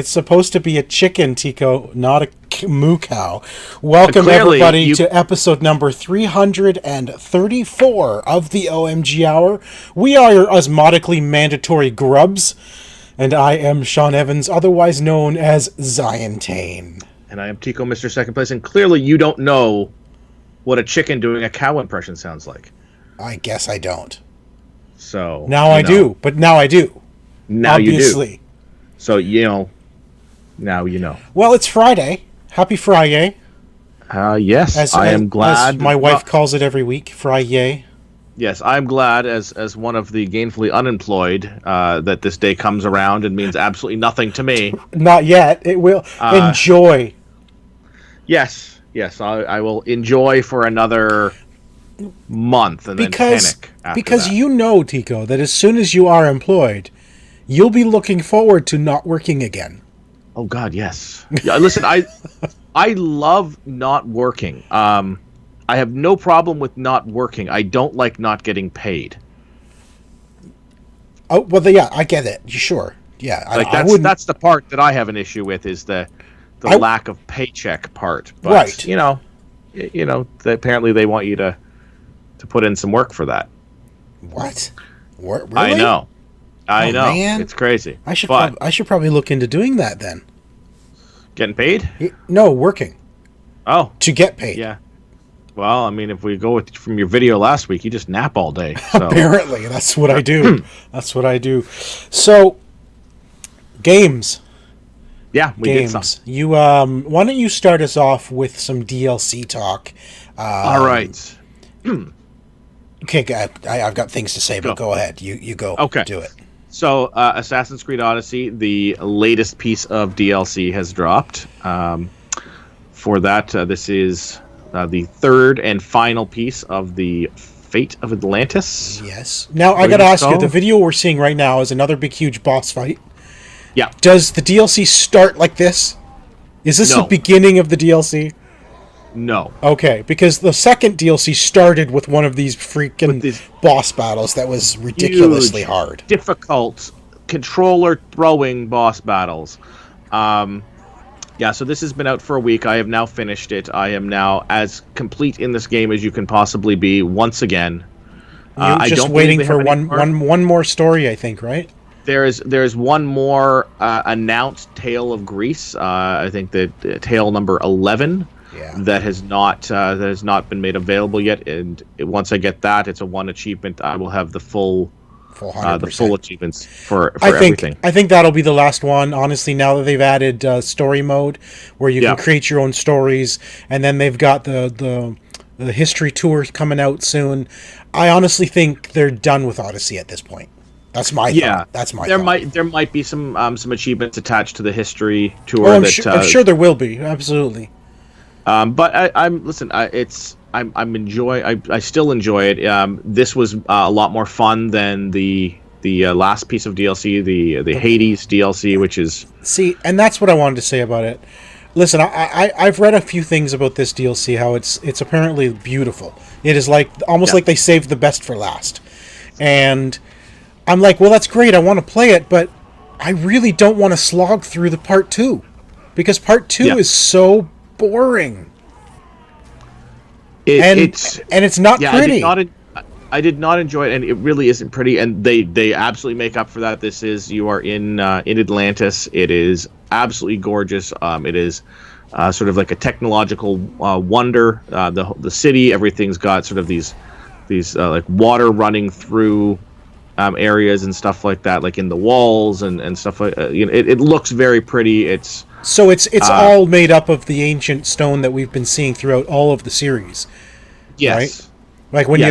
It's supposed to be a chicken, Tico, not a moo cow. Welcome, Clearly, everybody, to episode number 334 of the OMG Hour. We are your osmotically mandatory grubs, and I am Sean Evans, otherwise known as Ziontane. And I am Tico, Mr. Second Place, and clearly you don't know what a chicken doing a cow impression sounds like. I guess I don't. So now I do, but now I do. Now obviously. You do. So, now you know. Well, it's Friday. Happy Friday. Yes, I am glad. As my wife calls it every week, Friday. Yes, I'm glad, as one of the gainfully unemployed, that this day comes around and means absolutely nothing to me. Not yet. It will. Enjoy. Yes, I will enjoy for another month and then panic after because that. You know, Tico, that as soon as you are employed, you'll be looking forward to not working again. Oh God, yes. Yeah, listen, I love not working. I have no problem with not working. I don't like not getting paid. Oh well, yeah, I get it. Sure, yeah. Like that's the part that I have an issue with is the lack of paycheck part. But, right. Apparently they want you to put in some work for that. What? Really? I know. I know. Man. It's crazy. I should probably look into doing that then. Getting paid? No, working. Oh. To get paid. Yeah. Well, I mean, if we go from your video last week, you just nap all day. So. Apparently, that's what I do. That's what I do. So, games. Yeah, we did some. You why don't you start us off with some DLC talk? All right. Okay, I've got things to say, but go ahead. You go. Okay. Do it. So, Assassin's Creed Odyssey, the latest piece of DLC has dropped. For that, this is the third and final piece of the Fate of Atlantis. Yes. Now, I got to ask you, the video we're seeing right now is another big, huge boss fight. Yeah. Does the DLC start like this? Is this the beginning of the DLC? No. Okay, because the second DLC started with one of these freaking boss battles that was ridiculously hard. Difficult controller throwing boss battles. Yeah, so this has been out for a week. I have now finished it. I am now as complete in this game as you can possibly be once again. You're just waiting for one more story, I think, right? There's one more announced Tale of Greece. I think that tale number 11. Yeah. That has not been made available yet, and once I get that, it's a one achievement. I will have the full 100%. Achievements for everything. I think that'll be the last one. Honestly, now that they've added story mode, where you can create your own stories, and then they've got the history tour coming out soon. I honestly think they're done with Odyssey at this point. That's my thought. That's my thought. There might be some achievements attached to the history tour. I'm sure there will be. Absolutely. But I still enjoy it. This was a lot more fun than the last piece of DLC, the Hades DLC, which is... See, and that's what I wanted to say about it. Listen, I've read a few things about this DLC, how it's apparently beautiful. It is almost like they saved the best for last. And I'm like, well, that's great, I want to play it, but I really don't want to slog through the part 2. Because part 2 is so boring. It's not pretty. I did not enjoy it, and it really isn't pretty. And they absolutely make up for that. You are in Atlantis. It is absolutely gorgeous. It is sort of like a technological wonder. The city, everything's got sort of these like water running through areas and stuff like that, like in the walls and stuff like. It looks very pretty. It's all made up of the ancient stone that we've been seeing throughout all of the series. Yes. Right? Like when you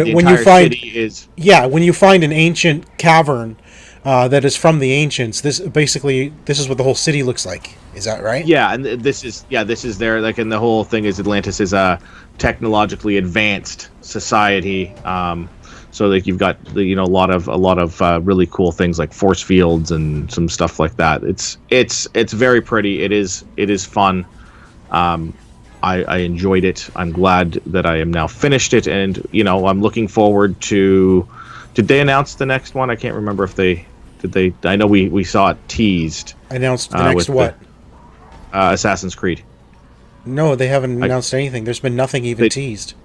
find an ancient cavern that is from the ancients, this is what the whole city looks like. Is that right? Yeah, and this is there, like, and the whole thing is Atlantis is a technologically advanced society. So like you've got a lot of really cool things like force fields and some stuff like that. It's very pretty. It is fun. I enjoyed it. I'm glad that I am now finished it, and I'm looking forward to. Did they announce the next one? I can't remember if they Did they? I know we saw it teased. Announced the next what? Assassin's Creed. No, they haven't announced anything. There's been nothing even teased.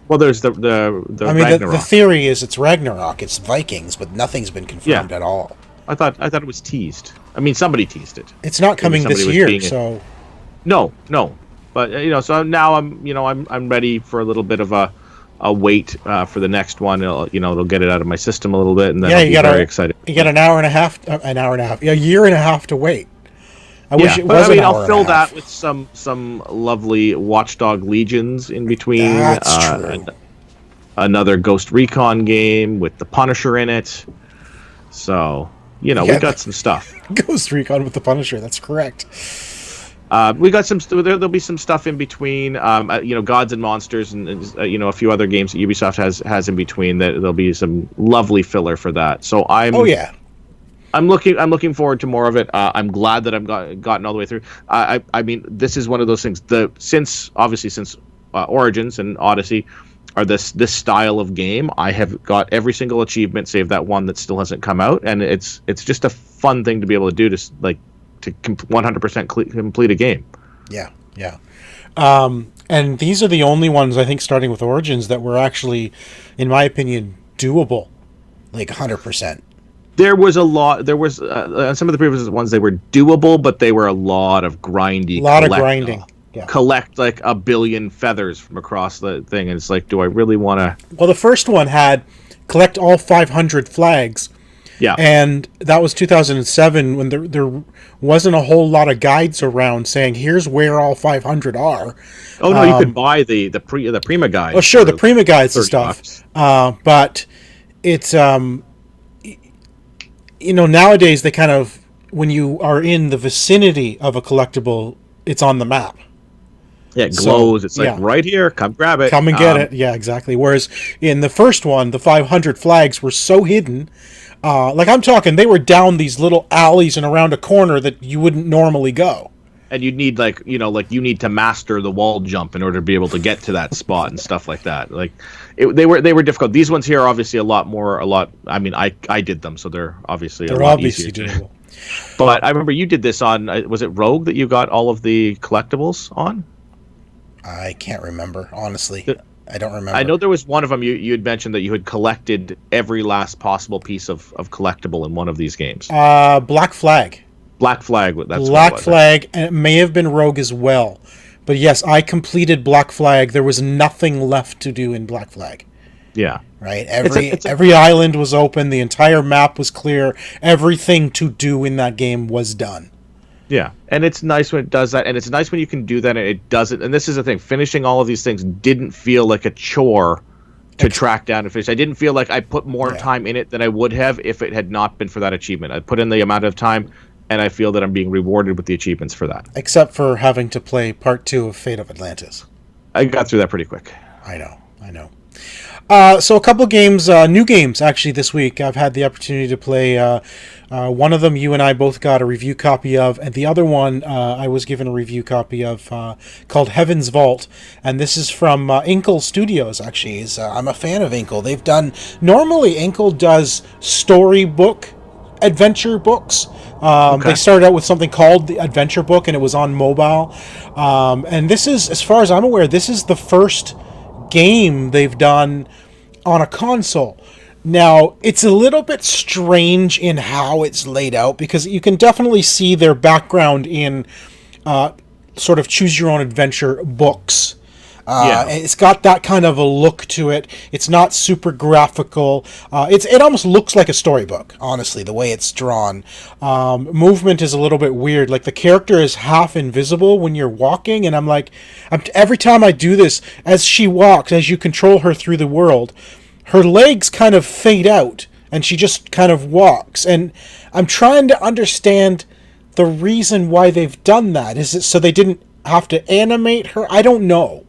Well, there's the I mean, Ragnarok. the theory is it's Ragnarok, it's Vikings, but nothing's been confirmed at all. I thought it was teased. I mean, somebody teased it. It's not coming this year, so. No. But so now I'm ready for a little bit of a wait for the next one. It'll get it out of my system a little bit, and then I'll be very excited. You got an hour and a half, a year and a half to wait. I wish it was. I'll fill that with some lovely Watchdog Legions in between. That's true. And another Ghost Recon game with the Punisher in it. So we got some stuff. Ghost Recon with the Punisher. That's correct. We got some. There'll be some stuff in between. Gods and Monsters, and a few other games that Ubisoft has in between. That there'll be some lovely filler for that. So I'm. Oh yeah. I'm looking forward to more of it. I'm glad that I've gotten all the way through. I mean, this is one of those things. Since Origins and Odyssey are this style of game, I have got every single achievement save that one that still hasn't come out, and it's just a fun thing to be able to do to 100% complete a game. Yeah. And these are the only ones, I think, starting with Origins, that were actually, in my opinion, doable, like 100%. There was some of the previous ones, they were doable, but they were a lot of grinding. Yeah. Collect like a billion feathers from across the thing, and it's like, do I really want to? Well, the first one had collect all 500 flags. Yeah. And that was 2007 when there wasn't a whole lot of guides around saying here's where all 500 are. Oh no, you could buy the Prima guide. Oh sure, the Prima guides and stuff. But it's nowadays they kind of, when you are in the vicinity of a collectible, it's on the map. Yeah, it glows. It's like right here, come grab it. Come and get it. Yeah, exactly. Whereas in the first one, the 500 flags were so hidden. Like I'm talking, they were down these little alleys and around a corner that you wouldn't normally go. And you'd need you need to master the wall jump in order to be able to get to that spot and stuff like that. They were difficult. These ones here are obviously a lot. I mean, I did them, so they're obviously a lot easier. Doable. But I remember you did this on. Was it Rogue that you got all of the collectibles on? I can't remember, honestly. I don't remember. I know there was one of them you had mentioned that you had collected every last possible piece of collectible in one of these games. Black Flag. Black Flag. That's Black Flag, and it may have been Rogue as well. But yes, I completed Black Flag. There was nothing left to do in Black Flag. Yeah. Right? Every island was open. The entire map was clear. Everything to do in that game was done. Yeah, and it's nice when it does that, and it's nice when you can do that and it doesn't. And this is the thing, finishing all of these things didn't feel like a chore to track down and finish. I didn't feel like I put more time in it than I would have if it had not been for that achievement. I put in the amount of time, and I feel that I'm being rewarded with the achievements for that. Except for having to play Part 2 of Fate of Atlantis. I got through that pretty quick. I know. So a couple games, new games, actually, this week. I've had the opportunity to play. One of them you and I both got a review copy of, and the other one I was given a review copy of, called Heaven's Vault. And this is from Inkle Studios, actually. I'm a fan of Inkle. Normally Inkle does storybook adventure books. They started out with something called the Adventure Book, and it was on mobile. And this is, as far as I'm aware, this is the first game they've done on a console. Now, it's a little bit strange in how it's laid out, because you can definitely see their background in sort of choose your own adventure books. It's got that kind of a look to it. It's not super graphical. It almost looks like a storybook, honestly, the way it's drawn. Movement is a little bit weird. Like, the character is half invisible when you're walking, and every time I do this, as she walks, as you control her through the world, her legs kind of fade out, and she just kind of walks. And I'm trying to understand the reason why they've done that. Is it so they didn't have to animate her? I don't know.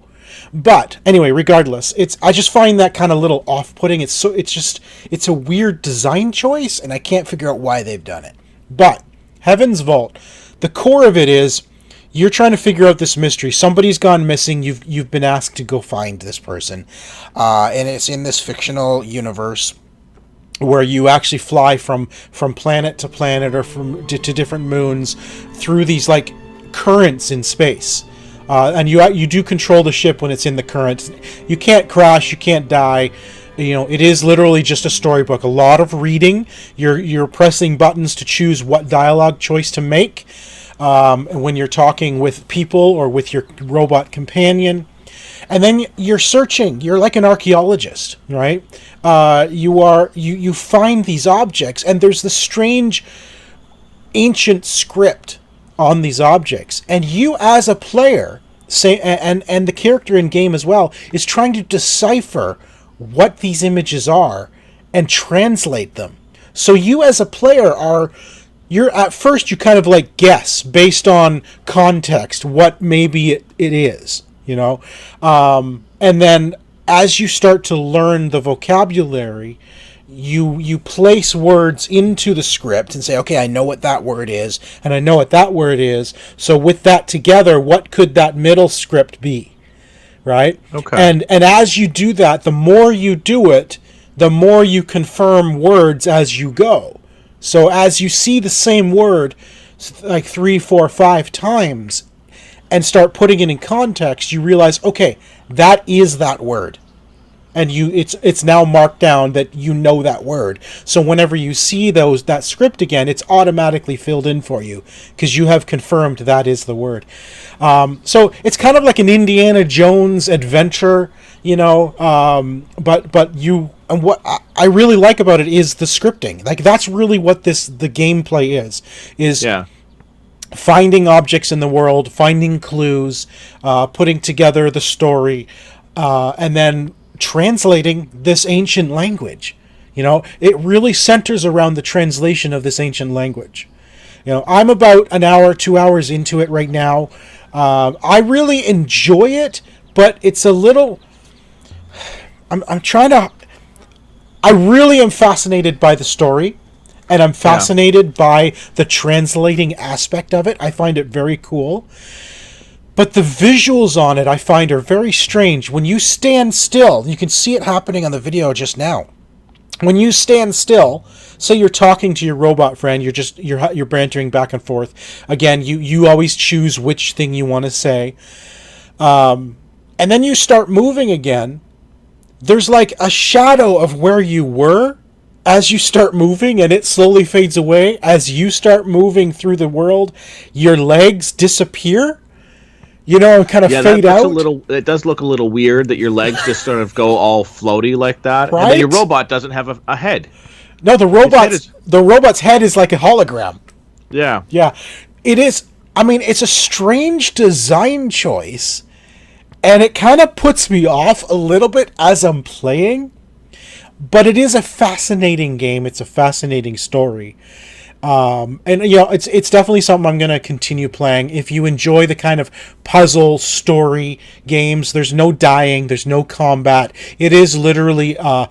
But anyway, regardless, I just find that kind of little off-putting. It's a weird design choice, and I can't figure out why they've done it. But Heaven's Vault, the core of it is you're trying to figure out this mystery. Somebody's gone missing. You've been asked to go find this person, and it's in this fictional universe. where you actually fly from planet to planet or to different moons through these like currents in space. And you do control the ship when it's in the currents. You can't crash, you can't die. It is literally just a storybook. A lot of reading. You're pressing buttons to choose what dialogue choice to make when you're talking with people or with your robot companion. And then you're searching. You're like an archaeologist, right? You find these objects, and there's this strange ancient script on these objects, and you as a player and the character in game as well is trying to decipher what these images are and translate them. So you as a player you're at first you kind of like guess based on context what maybe it is, and then as you start to learn the vocabulary, you place words into the script and say, okay, I know what that word is, and I know what that word is. So with that together, what could that middle script be? Right? Okay. And as you do that, the more you do it, the more you confirm words as you go. So as you see the same word like 3, 4, 5 times and start putting it in context, you realize, okay, that is that word. And it's now marked down that you know that word. So whenever you see that script again, it's automatically filled in for you because you have confirmed that is the word. So it's kind of like an Indiana Jones adventure, but you, and what I really like about it is the scripting. Like that's really what the gameplay is finding objects in the world, finding clues, putting together the story, and then translating this ancient language. It really centers around the translation of this ancient language. I'm about an hour, 2 hours into it right now. I really enjoy it, but it's a little, I really am fascinated by the story, and I'm fascinated by the translating aspect of it. I find it very cool. But the visuals on it, I find, are very strange. When you stand still, you can see it happening on the video just now. When you stand still, say you're talking to your robot friend, you're bantering back and forth. Again, you always choose which thing you want to say. And then you start moving again. There's like a shadow of where you were as you start moving, and it slowly fades away. As you start moving through the world, your legs disappear. And kind of fade out. It does look a little weird that your legs just sort of go all floaty like that. Right? And then your robot doesn't have a head. No, the robot's head is like a hologram. Yeah. Yeah. It is. I mean, it's a strange design choice, and it kind of puts me off a little bit as I'm playing. But it is a fascinating game. It's a fascinating story. And it's definitely something I'm going to continue playing. If you enjoy the kind of puzzle story games, there's no dying, there's no combat. It is literally a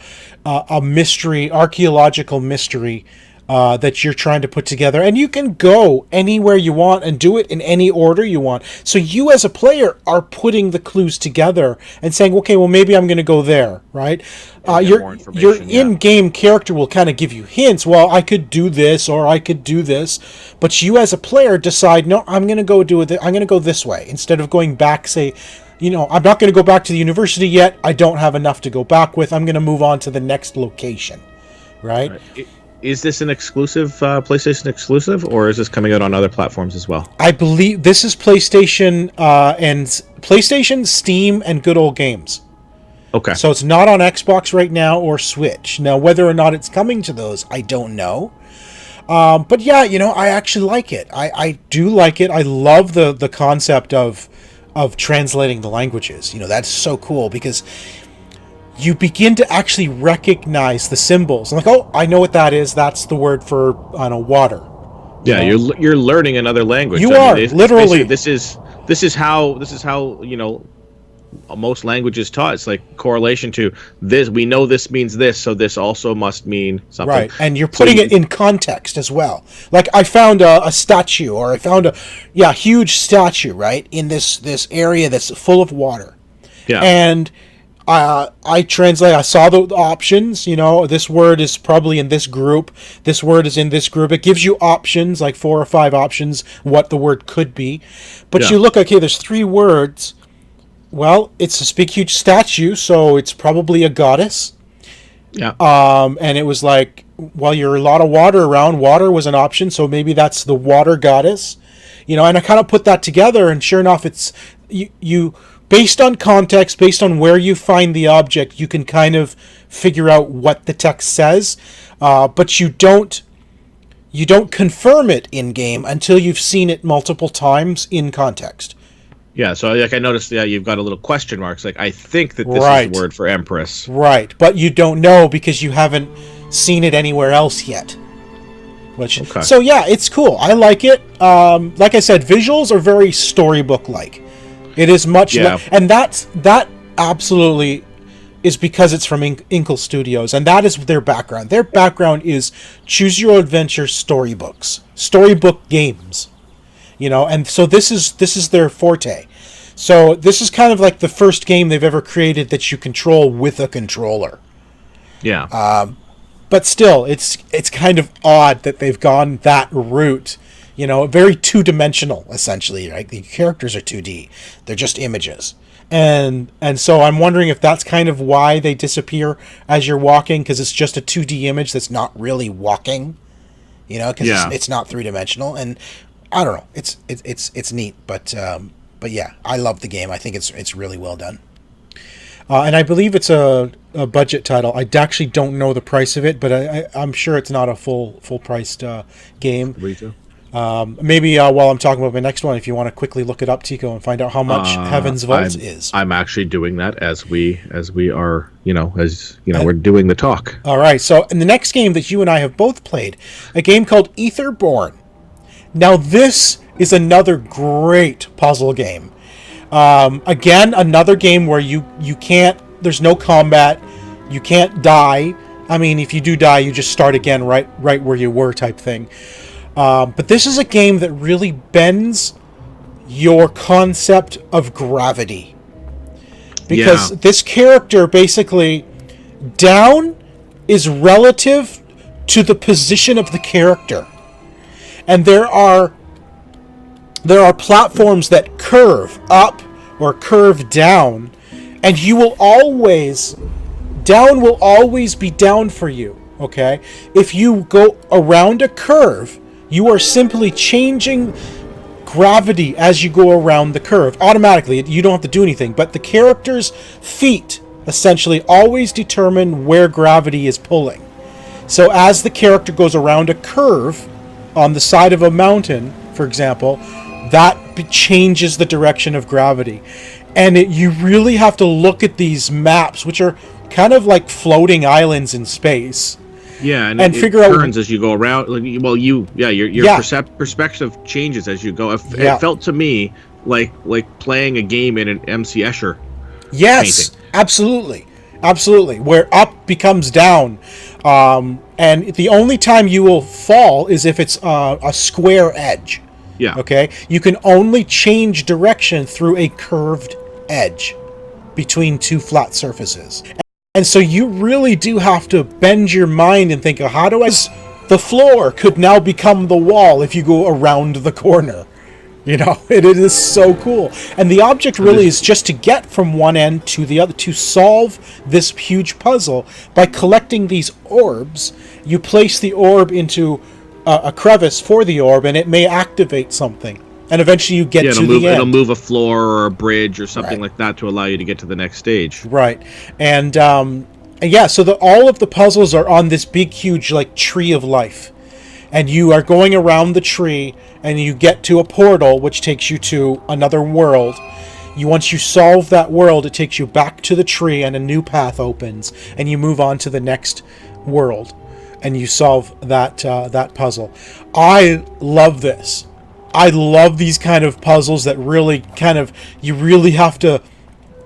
mystery, archaeological mystery that you're trying to put together, and you can go anywhere you want and do it in any order you want. So you as a player are putting the clues together and saying, okay, well, maybe I'm going to go there, right? Your in-game character will kind of give you hints. Well, I could do this or I could do this, but you as a player decide, no, I'm going to go do it. I'm going to go this way instead of going back. Say, I'm not going to go back to the university yet. I don't have enough to go back with. I'm going to move on to the next location, right? Is this an exclusive, PlayStation exclusive, or is this coming out on other platforms as well? I believe this is PlayStation Steam, and Good Old Games. Okay. So it's not on Xbox right now or Switch. Now, whether or not it's coming to those, I don't know. But yeah, I actually like it. I do like it. I love the concept of translating the languages. That's so cool because you begin to actually recognize the symbols. Like, oh, I know what that is. That's the word for, water. Yeah, you're learning another language. Literally. This is how most languages taught. It's like correlation to this. We know this means this, so this also must mean something. Right, and you're putting it in context as well. Like I found a statue, or I found a huge statue, right, in this area that's full of water. Yeah. And I translate. I saw the options. You know, this word is probably in this group. This word is in this group. It gives you options, like 4 or 5 options, what the word could be. But you look, okay, there's 3 words. Well, it's this big, huge statue, so it's probably a goddess. Yeah. And it was like, well, you're a lot of water around. Water was an option, so maybe that's the water goddess. You know, and I kind of put that together, and sure enough, it's you based on context, based on where you find the object, you can kind of figure out what the text says, but you don't confirm it in game until you've seen it multiple times in context. Yeah, so like I noticed, you've got a little question marks. Like I think that this is the word for Empress. Right, but you don't know because you haven't seen it anywhere else yet. Okay. So yeah, it's cool. I like it. Like I said, visuals are very storybook-like. It is much, and that absolutely is because it's from Inkle Studios, and that is their background. Their background is choose your adventure storybooks, storybook games. You know, and so this is their forte. So this is kind of like the first game they've ever created that you control with a controller. Yeah. But still, it's kind of odd that they've gone that route. You know, very two-dimensional, essentially. Right? The characters are 2D. They're just images. And so I'm wondering if that's kind of why they disappear as you're walking, because it's just a 2D image that's not really walking. You know, because it's not three-dimensional. And I don't know. It's neat, but yeah, I love the game. I think it's really well done. And I believe it's a budget title. I actually don't know the price of it, but I'm sure it's not a full priced game. Maybe while I'm talking about my next one, if you want to quickly look it up, Tico, and find out how much Heaven's Vault is. I'm actually doing that as we are, we're doing the talk. All right. So, in the next game that you and I have both played, a game called Etherborn. Now, this is another great puzzle game. Again, another game where you can't, there's no combat, you can't die. I mean, if you do die, you just start again right where you were type thing. But this is a game that really bends your concept of gravity. Because this character, basically, down is relative to the position of the character. And there are platforms that curve up or curve down, and down will always be down for you, okay? If you go around a curve, you are simply changing gravity as you go around the curve. Automatically, you don't have to do anything, but the character's feet essentially always determine where gravity is pulling. So as the character goes around a curve on the side of a mountain, for example, that changes the direction of gravity. And you really have to look at these maps, which are kind of like floating islands in space. Yeah, and figure out turns as you go around. Well, your perspective changes as you go. It felt to me like playing a game in an MC Escher. Yes, painting. Absolutely. Where up becomes down. And the only time you will fall is if it's a square edge. Yeah. Okay? You can only change direction through a curved edge between two flat surfaces. And so you really do have to bend your mind and think, how do the floor could now become the wall if you go around the corner? You know, it is so cool. And the object really is just to get from one end to the other, to solve this huge puzzle by collecting these orbs. You place the orb into a crevice for the orb, and it may activate something. And eventually you get to the end. It'll move a floor or a bridge or something like that to allow you to get to the next stage. Right. And so all of the puzzles are on this big, huge, like, tree of life. And you are going around the tree, and you get to a portal, which takes you to another world. Once you solve that world, it takes you back to the tree, and a new path opens, and you move on to the next world, and you solve that puzzle. I love this. I love these kind of puzzles that really you really have to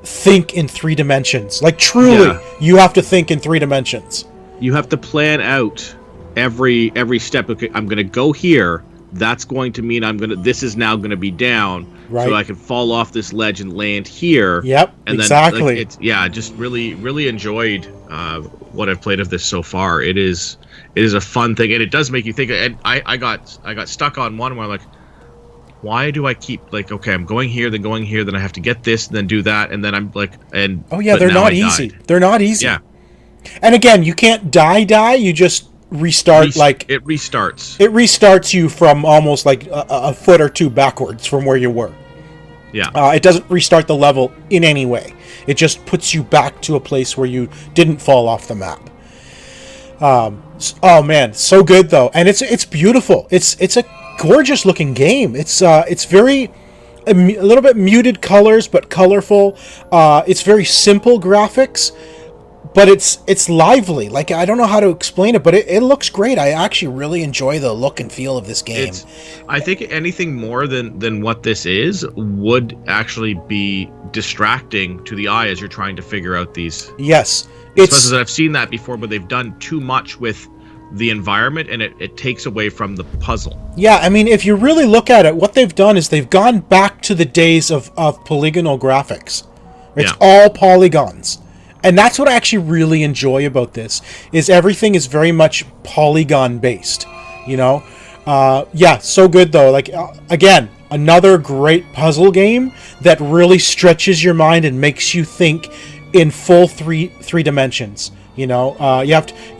think in 3 dimensions. Like, truly, you have to think in 3 dimensions. You have to plan out every step. Okay, I'm going to go here. That's going to mean this is now going to be down. Right. so I can fall off this ledge and land here. Yep, And then exactly. just really enjoyed what I've played of this so far. It is a fun thing, and it does make you think. And I got stuck on one where I'm like, why do I keep like, okay, I'm going here, then going here, then I have to get this, and then do that, and then I'm like, and oh yeah, but they're now not I easy. died. They're not easy. Yeah. And again, you can't die. You just restart. It restarts. It restarts you from almost like a foot or two backwards from where you were. Yeah. It doesn't restart the level in any way. It just puts you back to a place where you didn't fall off the map. Oh man, so good though, and it's beautiful. It's a gorgeous looking game. It's very a little bit muted colors, but colorful. It's very simple graphics, but it's lively. Like, I don't know how to explain it, but it looks great. I actually really enjoy the look and feel of this game. I think anything more than what this is would actually be distracting to the eye as you're trying to figure out these. Yes. Especially that I've seen that before, but they've done too much with the environment, and it takes away from the puzzle. Yeah, I mean, if you really look at it, what they've done is they've gone back to the days of polygonal graphics. It's all polygons. And that's what I actually really enjoy about this, is everything is very much polygon based, you know? Yeah, so good though. Like, again, another great puzzle game that really stretches your mind and makes you think in full three dimensions. You know, you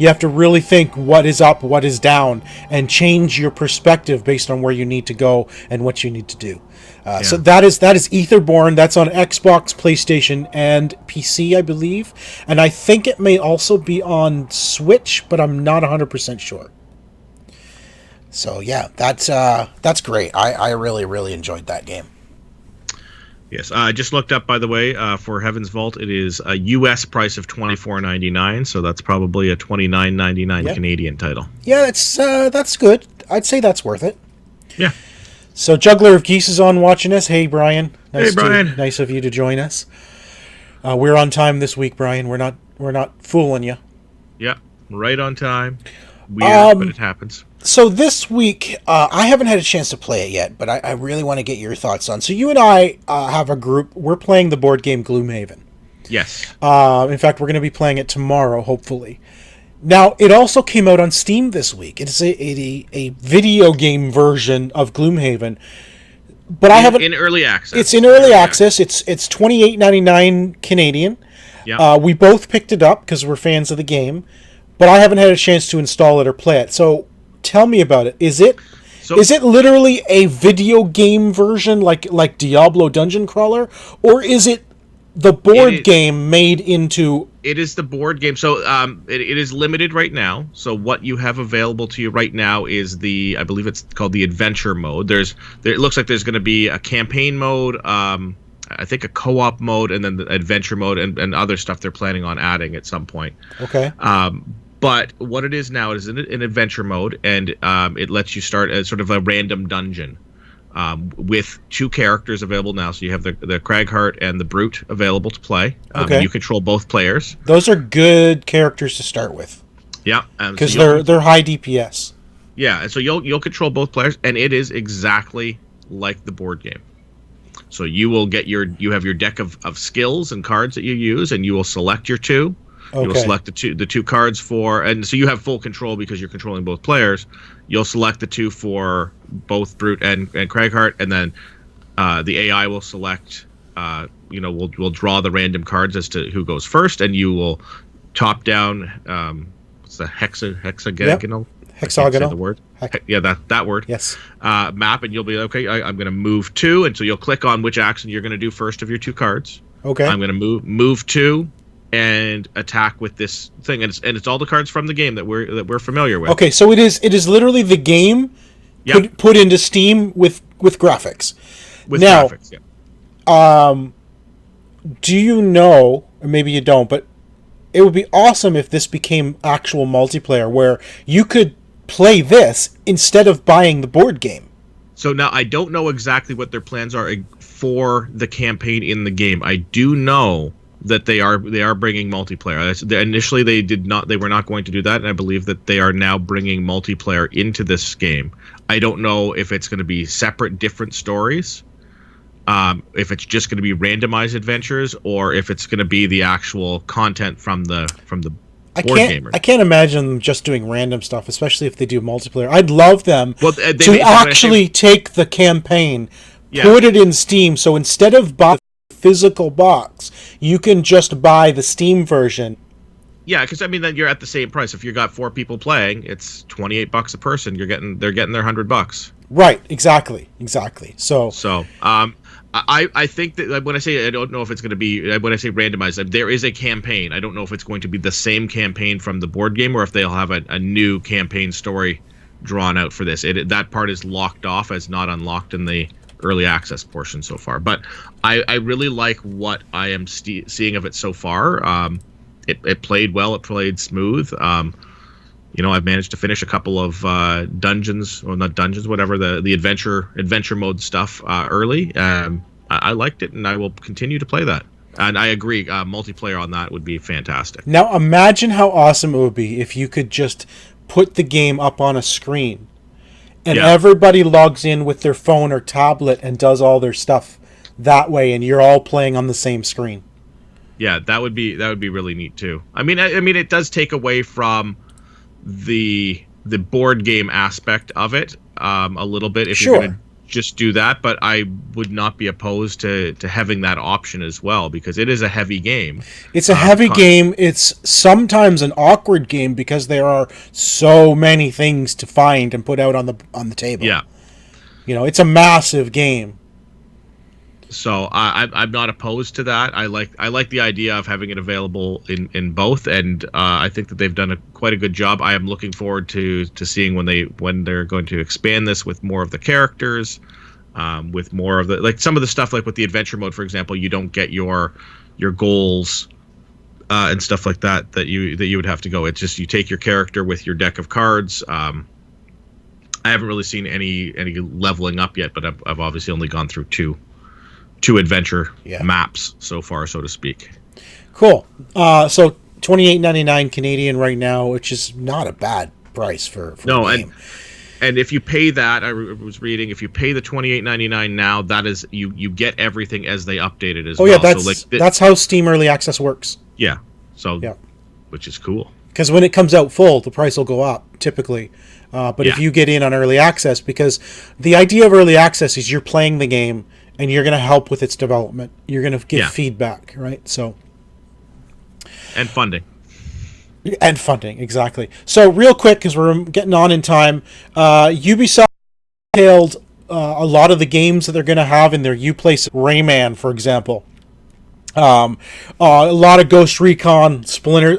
have to really think what is up, what is down, and change your perspective based on where you need to go and what you need to do. So that is Etherborn. That's on Xbox, PlayStation, and PC, I believe, and I think it may also be on Switch, but I'm not 100% sure. So yeah, that's great. I really enjoyed that game. Yes, I just looked up, by the way, for Heaven's Vault. It is a U.S. price of $24.99, so that's probably a $29.99 Canadian title. Yeah, that's good. I'd say that's worth it. Yeah. So Juggler of Geese is on watching us. Hey, Brian. Hey, Brian. Nice of you to join us. We're on time this week, Brian. We're not fooling you. Yeah, right on time. Weird, but it happens. So this week, I haven't had a chance to play it yet, but I really want to get your thoughts on. So you and I have a group. We're playing the board game Gloomhaven. Yes. In fact, we're going to be playing it tomorrow, hopefully. Now, it also came out on Steam this week. It's a video game version of Gloomhaven, but I haven't in early access. It's in early access. It's $28.99 Canadian. Yeah. We both picked it up because we're fans of the game, but I haven't had a chance to install it or play it. So tell me about it. Is it literally a video game version like Diablo Dungeon Crawler, or is it the board game made into? It is the board game. So it is limited right now. So what you have available to you right now is I believe it's called the adventure mode. It looks like there's going to be a campaign mode, I think a co-op mode, and then the adventure mode and other stuff they're planning on adding at some point. Okay. But what it is now is an adventure mode, and it lets you start as sort of a random dungeon with two characters available now. So you have the Cragheart and the Brute available to play. Okay. You control both players. Those are good characters to start with. Yeah. Because they're high DPS. Yeah, and so you'll control both players, and it is exactly like the board game. So you will get you have your deck of skills and cards that you use, and you will select your two. Okay. You'll select the two cards for, and so you have full control because you're controlling both players. You'll select the two for both Brute and Cragheart, and then the AI will select. We'll draw the random cards as to who goes first, and you will top down. What's the hexagonal? Yep. Hexagonal. The word. That word. Yes. Map, and you'll be okay. I'm going to move two, and so you'll click on which action you're going to do first of your two cards. Okay. I'm going to move two and attack with this thing, and it's all the cards from the game that we're familiar with. Okay, so it is literally the game put into Steam with graphics. With graphics, yeah. Do you know, or maybe you don't, but it would be awesome if this became actual multiplayer where you could play this instead of buying the board game. So now I don't know exactly what their plans are for the campaign in the game. I do know that they are bringing multiplayer. Initially, they were not going to do that, and I believe that they are now bringing multiplayer into this game. I don't know if it's going to be separate, different stories, if it's just going to be randomized adventures or if it's going to be the actual content from the board gamers. I can't imagine them just doing random stuff, especially if they do multiplayer. I'd love them to actually take the campaign, put it in Steam, so instead of buying the physical box, you can just buy the Steam version. Yeah, because I mean, then you're at the same price. If you got 4 people playing, it's $28 a person. They're getting their $100. Right, exactly. So I think that when I say I don't know if it's going to be, when I say randomized, there is a campaign. I don't know if it's going to be the same campaign from the board game or if they'll have a new campaign story drawn out for this. That part is locked off as not unlocked in the early access portion so far. But I really like what I am seeing of it so far. It played well. It played smooth. I've managed to finish a couple of dungeons, or not dungeons, whatever, the adventure mode stuff early. I liked it, and I will continue to play that. And I agree, multiplayer on that would be fantastic. Now imagine how awesome it would be if you could just put the game up on a screen, and everybody logs in with their phone or tablet and does all their stuff that way, and you're all playing on the same screen. Yeah, that would be really neat too. I mean, it does take away from the board game aspect of it a little bit if you're going to just do that, but I would not be opposed to having that option as well, because it is a heavy game. It's a heavy game. It's sometimes an awkward game because there are so many things to find and put out on the table. Yeah, it's a massive game. So I'm not opposed to that. I like the idea of having it available in both, and I think that they've done quite a good job. I am looking forward to seeing when they're going to expand this with more of the characters, with more of the, like, some of the stuff, like with the adventure mode, for example. You don't get your goals and stuff like that you would have to go. It's just you take your character with your deck of cards. I haven't really seen any leveling up yet, but I've obviously only gone through two adventure maps so far, so to speak. Cool. So $28.99 Canadian right now, which is not a bad price for a game. And if you pay that, I was reading, if you pay the $28.99 now, that is you get everything as they update it as well. Oh yeah, that's how Steam Early Access works. Yeah. So which is cool. Because when it comes out full, the price will go up typically. But if you get in on early access, because the idea of early access is you're playing the game and you're going to help with its development. You're going to give feedback, right? So, and funding, exactly. So, real quick, because we're getting on in time, Ubisoft detailed a lot of the games that they're going to have in their Uplay. Rayman, for example. A lot of Ghost Recon,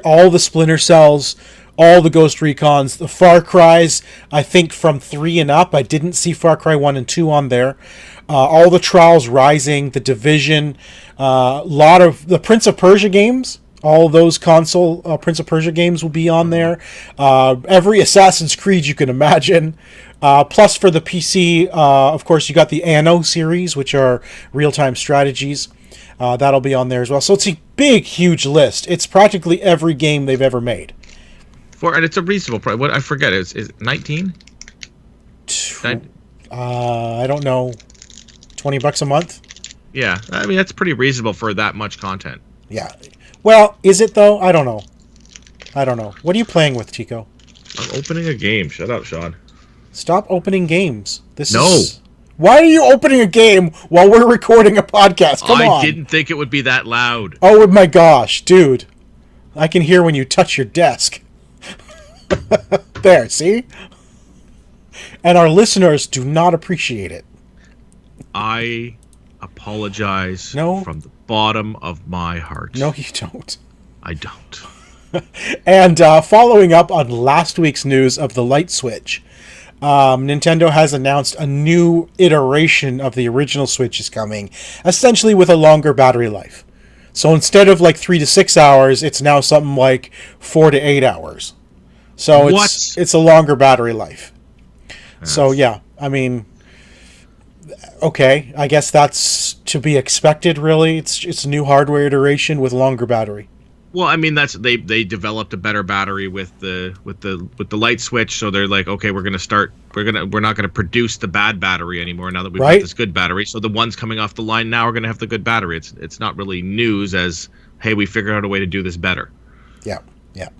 all the Splinter Cells, all the Ghost Recons, the Far Cries, I think from 3 and up. I didn't see Far Cry 1 and 2 on there. All the Trials Rising, the Division, a lot of the Prince of Persia games. All those console Prince of Persia games will be on there. Every Assassin's Creed you can imagine. Plus for the PC, of course, you got the Anno series, which are real-time strategies. That'll be on there as well. So it's a big, huge list. It's practically every game they've ever made. And it's a reasonable price. What I forget is it 19? I don't know. $20 a month? Yeah, I mean that's pretty reasonable for that much content. Yeah. Well, is it though? I don't know. What are you playing with, Chico? I'm opening a game. Shut up, Sean. Stop opening games. Why are you opening a game while we're recording a podcast? Come on. I didn't think it would be that loud. Oh my gosh, dude. I can hear when you touch your desk. There, see? And our listeners do not appreciate it. I apologize from the bottom of my heart. No, you don't. I don't. And following up on last week's news of the light switch, Nintendo has announced a new iteration of the original Switch is coming, essentially with a longer battery life. So instead of like 3 to 6 hours, it's now something like 4 to 8 hours. So it's a longer battery life. Yes. So yeah, I mean, okay, I guess that's to be expected. Really, it's a new hardware iteration with longer battery. Well, I mean they developed a better battery with the light switch, so they're like, okay, we're not gonna produce the bad battery anymore now that we've got Right? this good battery. So the ones coming off the line now are gonna have the good battery. It's not really news as, hey, we figured out a way to do this better. Yeah. Yeah.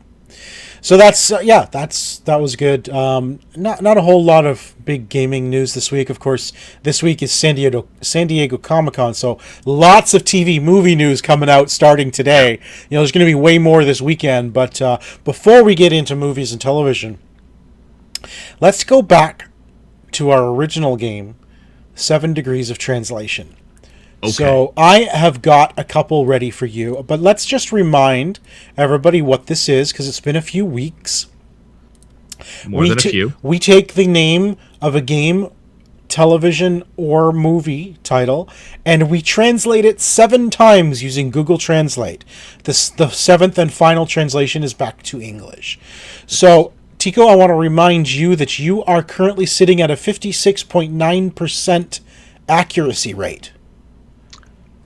So that was good. Not a whole lot of big gaming news this week. Of course, this week is San Diego Comic-Con, so lots of TV movie news coming out starting today. There's going to be way more this weekend. But before we get into movies and television, let's go back to our original game, 7 Degrees of Translation. Okay. So I have got a couple ready for you, but let's just remind everybody what this is, because it's been a few weeks. More than a few. We take the name of a game, television, or movie title, and we translate it 7 times using Google Translate. The 7th and final translation is back to English. So, Tico, I want to remind you that you are currently sitting at a 56.9% accuracy rate.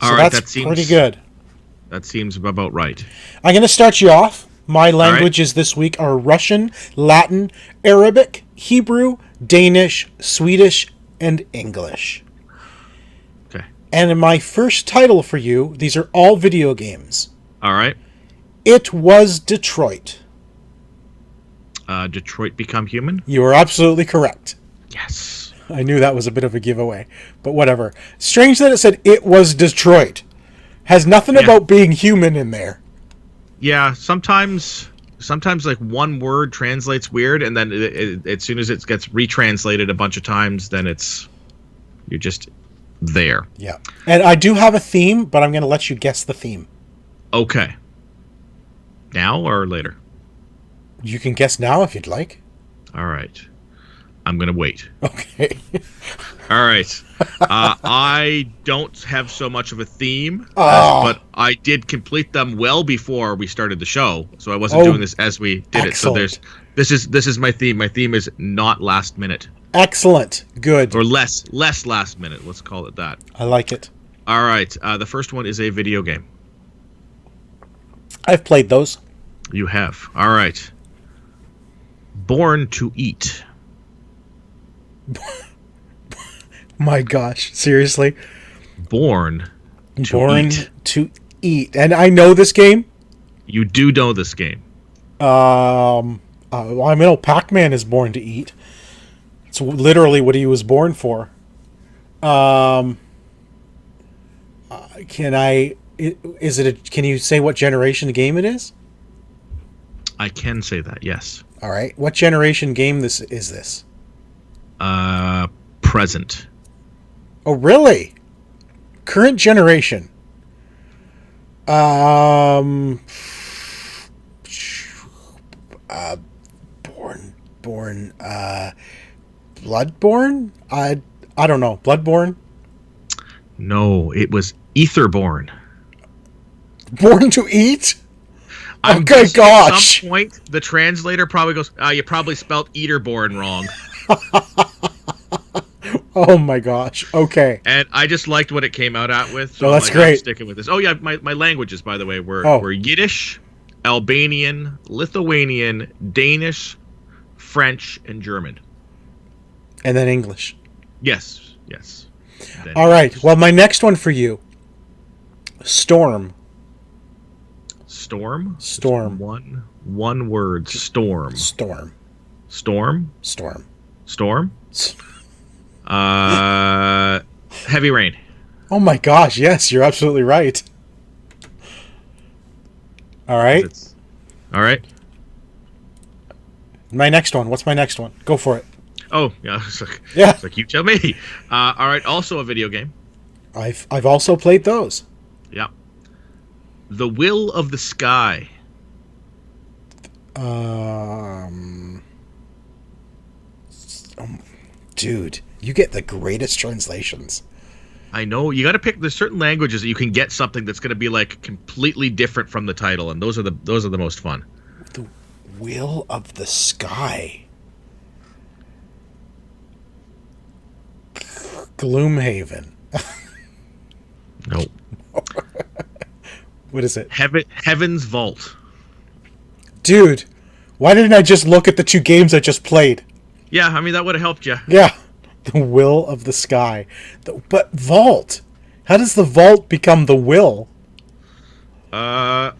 So All right, that's pretty good. That seems about right. I'm going to start you off. My languages this week are Russian, Latin, Arabic, Hebrew, Danish, Swedish, and English. Okay. And in my first title for you, these are all video games. All right. It Was Detroit. Detroit Become Human? You are absolutely correct. Yes. I knew that was a bit of a giveaway, but whatever. Strange that it said It Was Detroit. Has nothing about being human in there. Yeah, sometimes like one word translates weird, and then as soon as it gets retranslated a bunch of times, then you're just there. Yeah. And I do have a theme, but I'm going to let you guess the theme. Okay. Now or later? You can guess now if you'd like. All right. I'm going to wait. Okay. All right. I don't have so much of a theme, but I did complete them well before we started the show, so I wasn't doing this as we did excellent. it. So this is my theme. My theme is not last minute. Excellent. Good. Or less last minute. Let's call it that. I like it. All right. The first one is a video game. I've played those. You have. All right. Born to Eat. My gosh, seriously? Born to Eat. And I know this game? You do know this game. Well, I know Pac-Man is born to eat. It's literally what he was born for. Can you say what generation game it is? I can say that, yes. All right. What generation game is this? Present. Oh, really? Current generation. Bloodborne? I don't know. Bloodborne? No, it was Etherborn. Born to Eat? Oh, good gosh. At some point, the translator probably goes, you probably spelled Eaterborn wrong. Oh my gosh. Okay. And I just liked what it came out at with. So that's great. I'm sticking with this. Oh yeah, my languages, by the way, were Yiddish, Albanian, Lithuanian, Danish, French, and German. And then English. Yes. All right. Well, my next one for you. Storm. Storm? Storm. One word. Storm. Storm. Storm? Storm. Storm? Heavy Rain. Oh my gosh, yes, you're absolutely right. All right. All right. My next one. What's my next one? Go for it. Oh, yeah. It's like you tell me. All right, also a video game. I've also played those. Yeah. The Will of the Sky. Dude, you get the greatest translations. I know. You got to pick. There's certain languages that you can get something that's going to be like completely different from the title, and those are the most fun. The Will of the Sky. Gloomhaven. Nope. What is it? Heaven's Vault. Dude, why didn't I just look at the 2 games I just played? Yeah, I mean, that would have helped you. Yeah. The Will of the Sky. But Vault. How does the Vault become the Will? That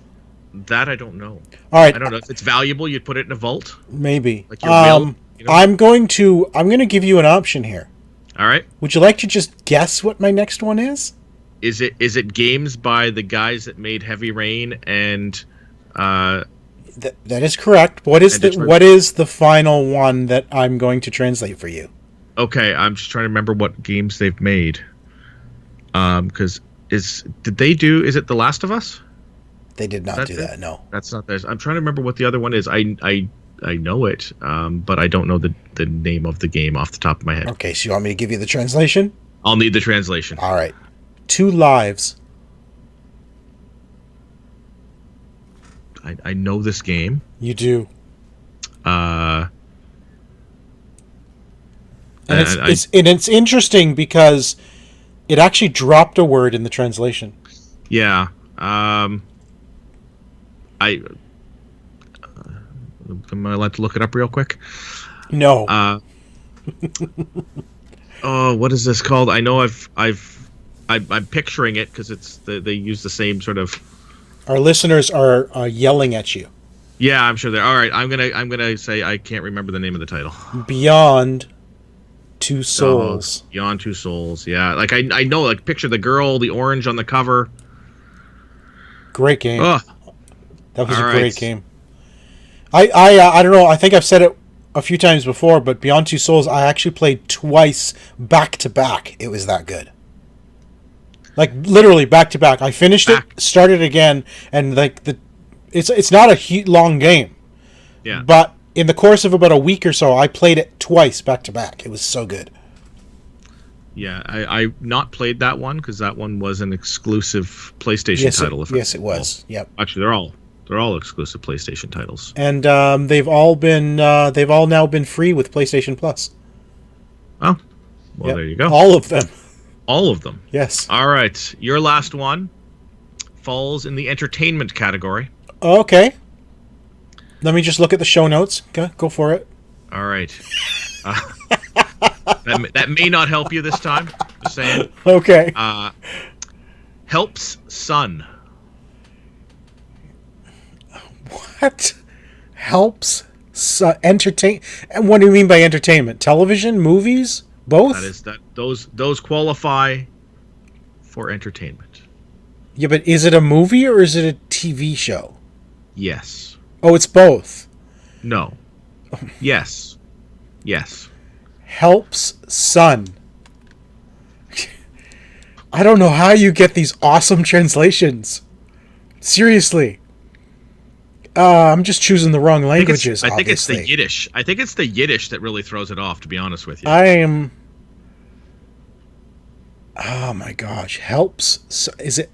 I don't know. All right. I don't know if it's valuable. You'd put it in a vault. Maybe. Like your will. You know? I'm going to give you an option here. All right. Would you like to just guess what my next one is? Is it games by the guys that made Heavy Rain and? That is correct. What is the final one that I'm going to translate for you? Okay, I'm just trying to remember what games they've made. Because is it The Last of Us? They did not do that. No, that's not theirs. I'm trying to remember what the other one is. I know it, but I don't know the name of the game off the top of my head. Okay, so you want me to give you the translation? I'll need the translation. All right. 2 Lives. I know this game. You do. And it's interesting because it actually dropped a word in the translation. Yeah. Am I allowed to look it up real quick? No. Oh, what is this called? I know I'm picturing it because they use the same sort of. Our listeners are yelling at you. Yeah, I'm sure they're all right. I'm gonna say I can't remember the name of the title. Beyond Two Souls. Oh, Beyond Two Souls. Yeah, like I know. Like picture the girl, the orange on the cover. Great game. Oh, that was a great game. I don't know. I think I've said it a few times before, but Beyond Two Souls, I actually played twice back to back. It was that good. Like literally back to back. I finished it, started again, and like it's not a long game. Yeah. But in the course of about a week or so, I played it twice back to back. It was so good. Yeah, I not played that one because that one was an exclusive PlayStation title. Yes, it was. Yep. Actually, they're all exclusive PlayStation titles. And they've all now been free with PlayStation Plus. Oh, well, yep. There you go. All of them. All of them. Yes. All right, your last one falls in the entertainment category. Okay. Let me just look at the show notes. Okay, go for it. All right. That may not help you this time. Just saying. Okay. Helps Son. What? Helps entertain? And what do you mean by entertainment? Television, movies, both? Those qualify for entertainment. Yeah, but is it a movie or is it a TV show? Yes. Oh, it's both. No. Yes. Yes. Helps Son. I don't know how you get these awesome translations. Seriously. I'm just choosing the wrong languages. I think it's the Yiddish. I think it's the Yiddish that really throws it off, to be honest with you. Oh my gosh. Helps. Is it?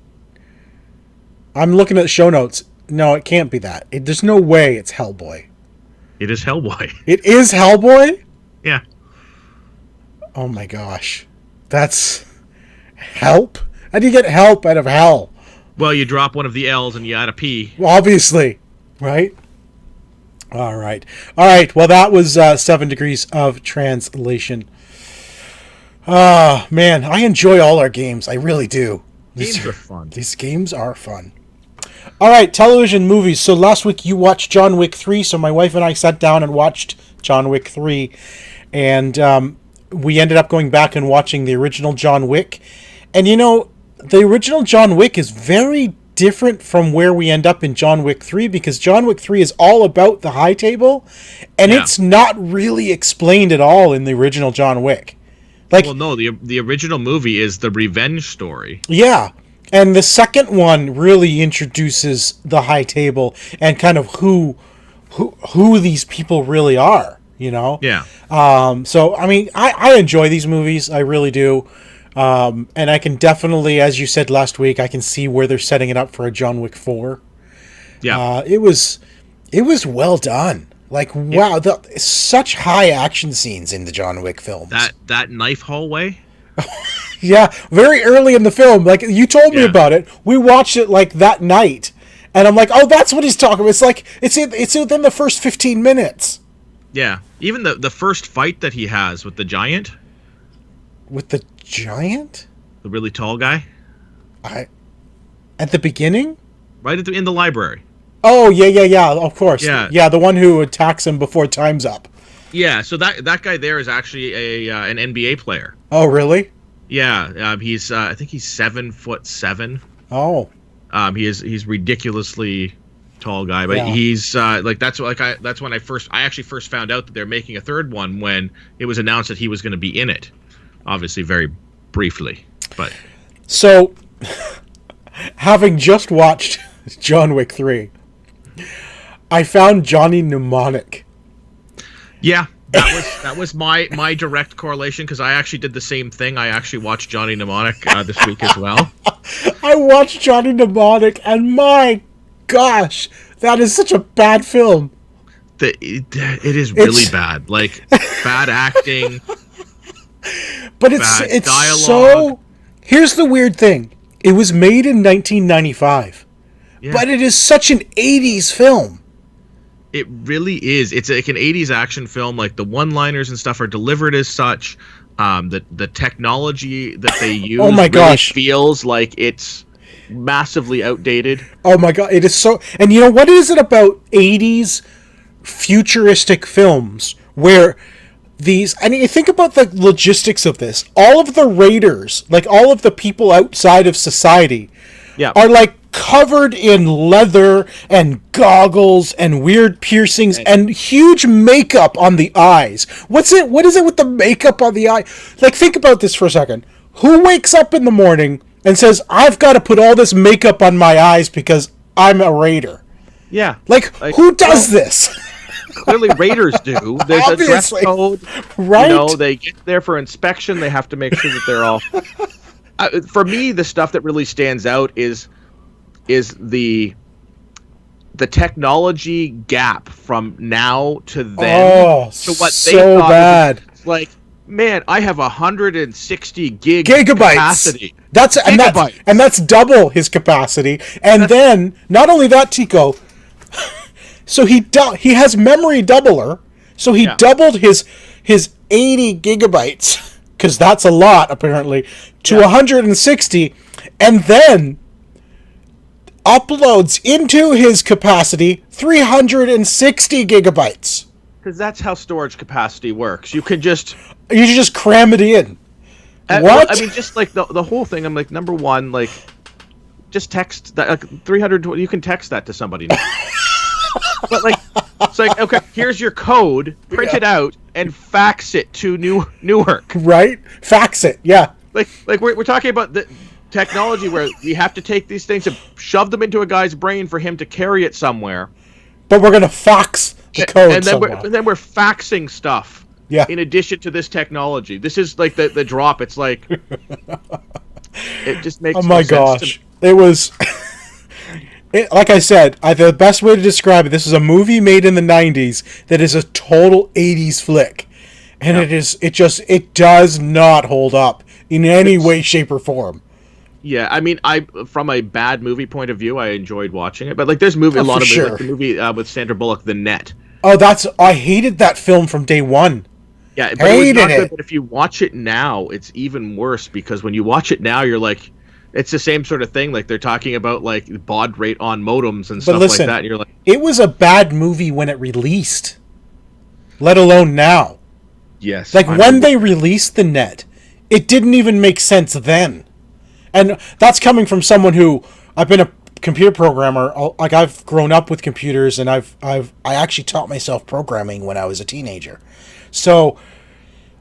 I'm looking at the show notes. No, it can't be that. There's no way it's Hellboy. It is Hellboy. It is Hellboy? Yeah. Oh my gosh. That's help? How do you get help out of hell? Well, you drop one of the L's and you add a P. Well, obviously. Right? All right. Well, that was 7 Degrees of Translation. Man, I enjoy all our games. I really do. Games are fun. These games are fun. All right, television movies. So last week you watched John Wick 3, so my wife and I sat down and watched John Wick 3. And we ended up going back and watching the original John Wick. And you know, the original John Wick is very different from where we end up in John Wick 3, because John Wick 3 is all about the high table, and it's not really explained at all in the original John Wick. Like, well, no, the original movie is the revenge story. Yeah, and the second one really introduces the high table and kind of who these people really are, you know? Yeah. So, I mean, I enjoy these movies. I really do. And I can definitely, as you said last week, I can see where they're setting it up for a John Wick 4. Yeah. It was well done. Like, wow, such high action scenes in the John Wick films. That knife hallway? Yeah, very early in the film. Like, you told me about it. We watched it, like, that night. And I'm like, oh, that's what he's talking about. It's like, it's within the first 15 minutes. Yeah. Even the first fight that he has with the giant. With the giant? The really tall guy. At the beginning? Right in the library. Oh, yeah, of course. Yeah. Yeah, the one who attacks him before time's up. Yeah, so that guy there is actually an NBA player. Oh, really? Yeah, he's I think he's 7'7". Oh. He's ridiculously tall guy, but he's that's when I actually first found out that they're making a third one when it was announced that he was going to be in it. Obviously, very briefly, but so having just watched John Wick 3, I found Johnny Mnemonic. Yeah, that was my direct correlation, because I actually did the same thing. I actually watched Johnny Mnemonic this week as well. I watched Johnny Mnemonic, and my gosh, that is such a bad film. It is really bad. Like, bad acting. But it's dialogue. So... Here's the weird thing. It was made in 1995. Yeah. But it is such an 80s film. It really is. It's like an 80s action film. Like, the one-liners and stuff are delivered as such. The technology that they use feels like it's massively outdated. Oh my god, it is so... And you know, what is it about 80s futuristic films where these... I mean, think about the logistics of this. All of the raiders, like all of the people outside of society, are like covered in leather and goggles and weird piercings and huge makeup on the eyes. What is it with the makeup on the eye? Like, think about this for a second. Who wakes up in the morning and says, I've got to put all this makeup on my eyes because I'm a raider? Yeah. Like who does this? Clearly raiders do. There's obviously a dress code. Right. You know, they get there for inspection. They have to make sure that they're all... for me, the stuff that really stands out is the technology gap from now to then to what they thought bad. Was, like, man, I have 160 gigabytes capacity. And that's double his capacity. And then not only that, Tico, so he has memory doubler. So he doubled his 80 gigabytes, because that's a lot apparently, to 160, and then uploads into his capacity 360 gigabytes. Because that's how storage capacity works. You just cram it in. What? Well, I mean, just like the whole thing. I'm like, number one, like, just text that. Like, 300. You can text that to somebody now. But like, it's like, okay, here's your code. Print it out and fax it to Newark. Right? Fax it. Yeah. Like we're talking about the technology where we have to take these things and shove them into a guy's brain for him to carry it somewhere. But we're gonna fax the code, and then we're faxing stuff. Yeah. In addition to this technology, this is like the drop. It's like it just makes. Oh my gosh! It was. Like I said, the best way to describe it, this is a movie made in the 90s that is a total 80s flick. And it does not hold up in any way, shape, or form. Yeah, I mean, from a bad movie point of view, I enjoyed watching it. But like, there's a lot of movies, like the movie with Sandra Bullock, The Net. Oh, I hated that film from day one. Yeah, but it was not good. But if you watch it now, it's even worse, because when you watch it now, you're like, it's the same sort of thing. Like, they're talking about like baud rate on modems and stuff like that. And you're like, it was a bad movie when it released, let alone now. Yes. Like, when they released The Net, it didn't even make sense then. And that's coming from someone who, I've been a computer programmer. Like, I've grown up with computers, and I actually taught myself programming when I was a teenager. So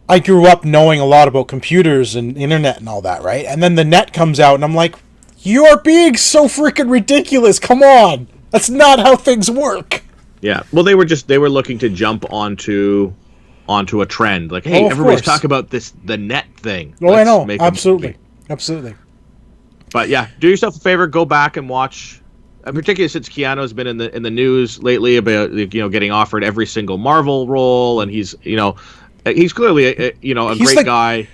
I grew up knowing a lot about computers and internet and all that, right? And then The Net comes out, and I'm like, you're being so freaking ridiculous. Come on. That's not how things work. Yeah. Well, they were looking to jump onto a trend. Like, hey, everybody's talking about the Net thing. Oh, I know. Absolutely. But yeah, do yourself a favor, go back and watch, particularly since Keanu's been in the news lately about, getting offered every single Marvel role, and he's clearly a great guy.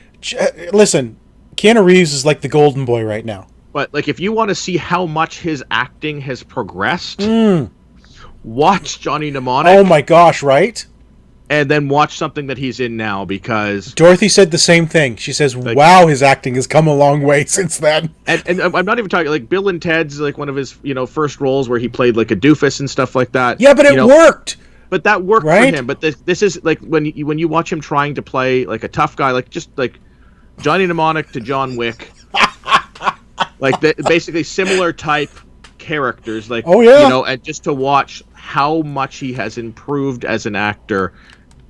Listen, Keanu Reeves is like the golden boy right now. But like, if you want to see how much his acting has progressed, watch Johnny Mnemonic. Oh my gosh, right? And then watch something that he's in now, because Dorothy said the same thing. She says, like, wow, his acting has come a long way since then. And I'm not even talking, like, Bill and Ted's like one of his, first roles where he played like a doofus and stuff like that. Yeah, but it worked. But that worked right? for him. But this is like when you watch him trying to play like a tough guy, like just like Johnny Mnemonic to John Wick, like basically similar type characters. Like, and just to watch how much he has improved as an actor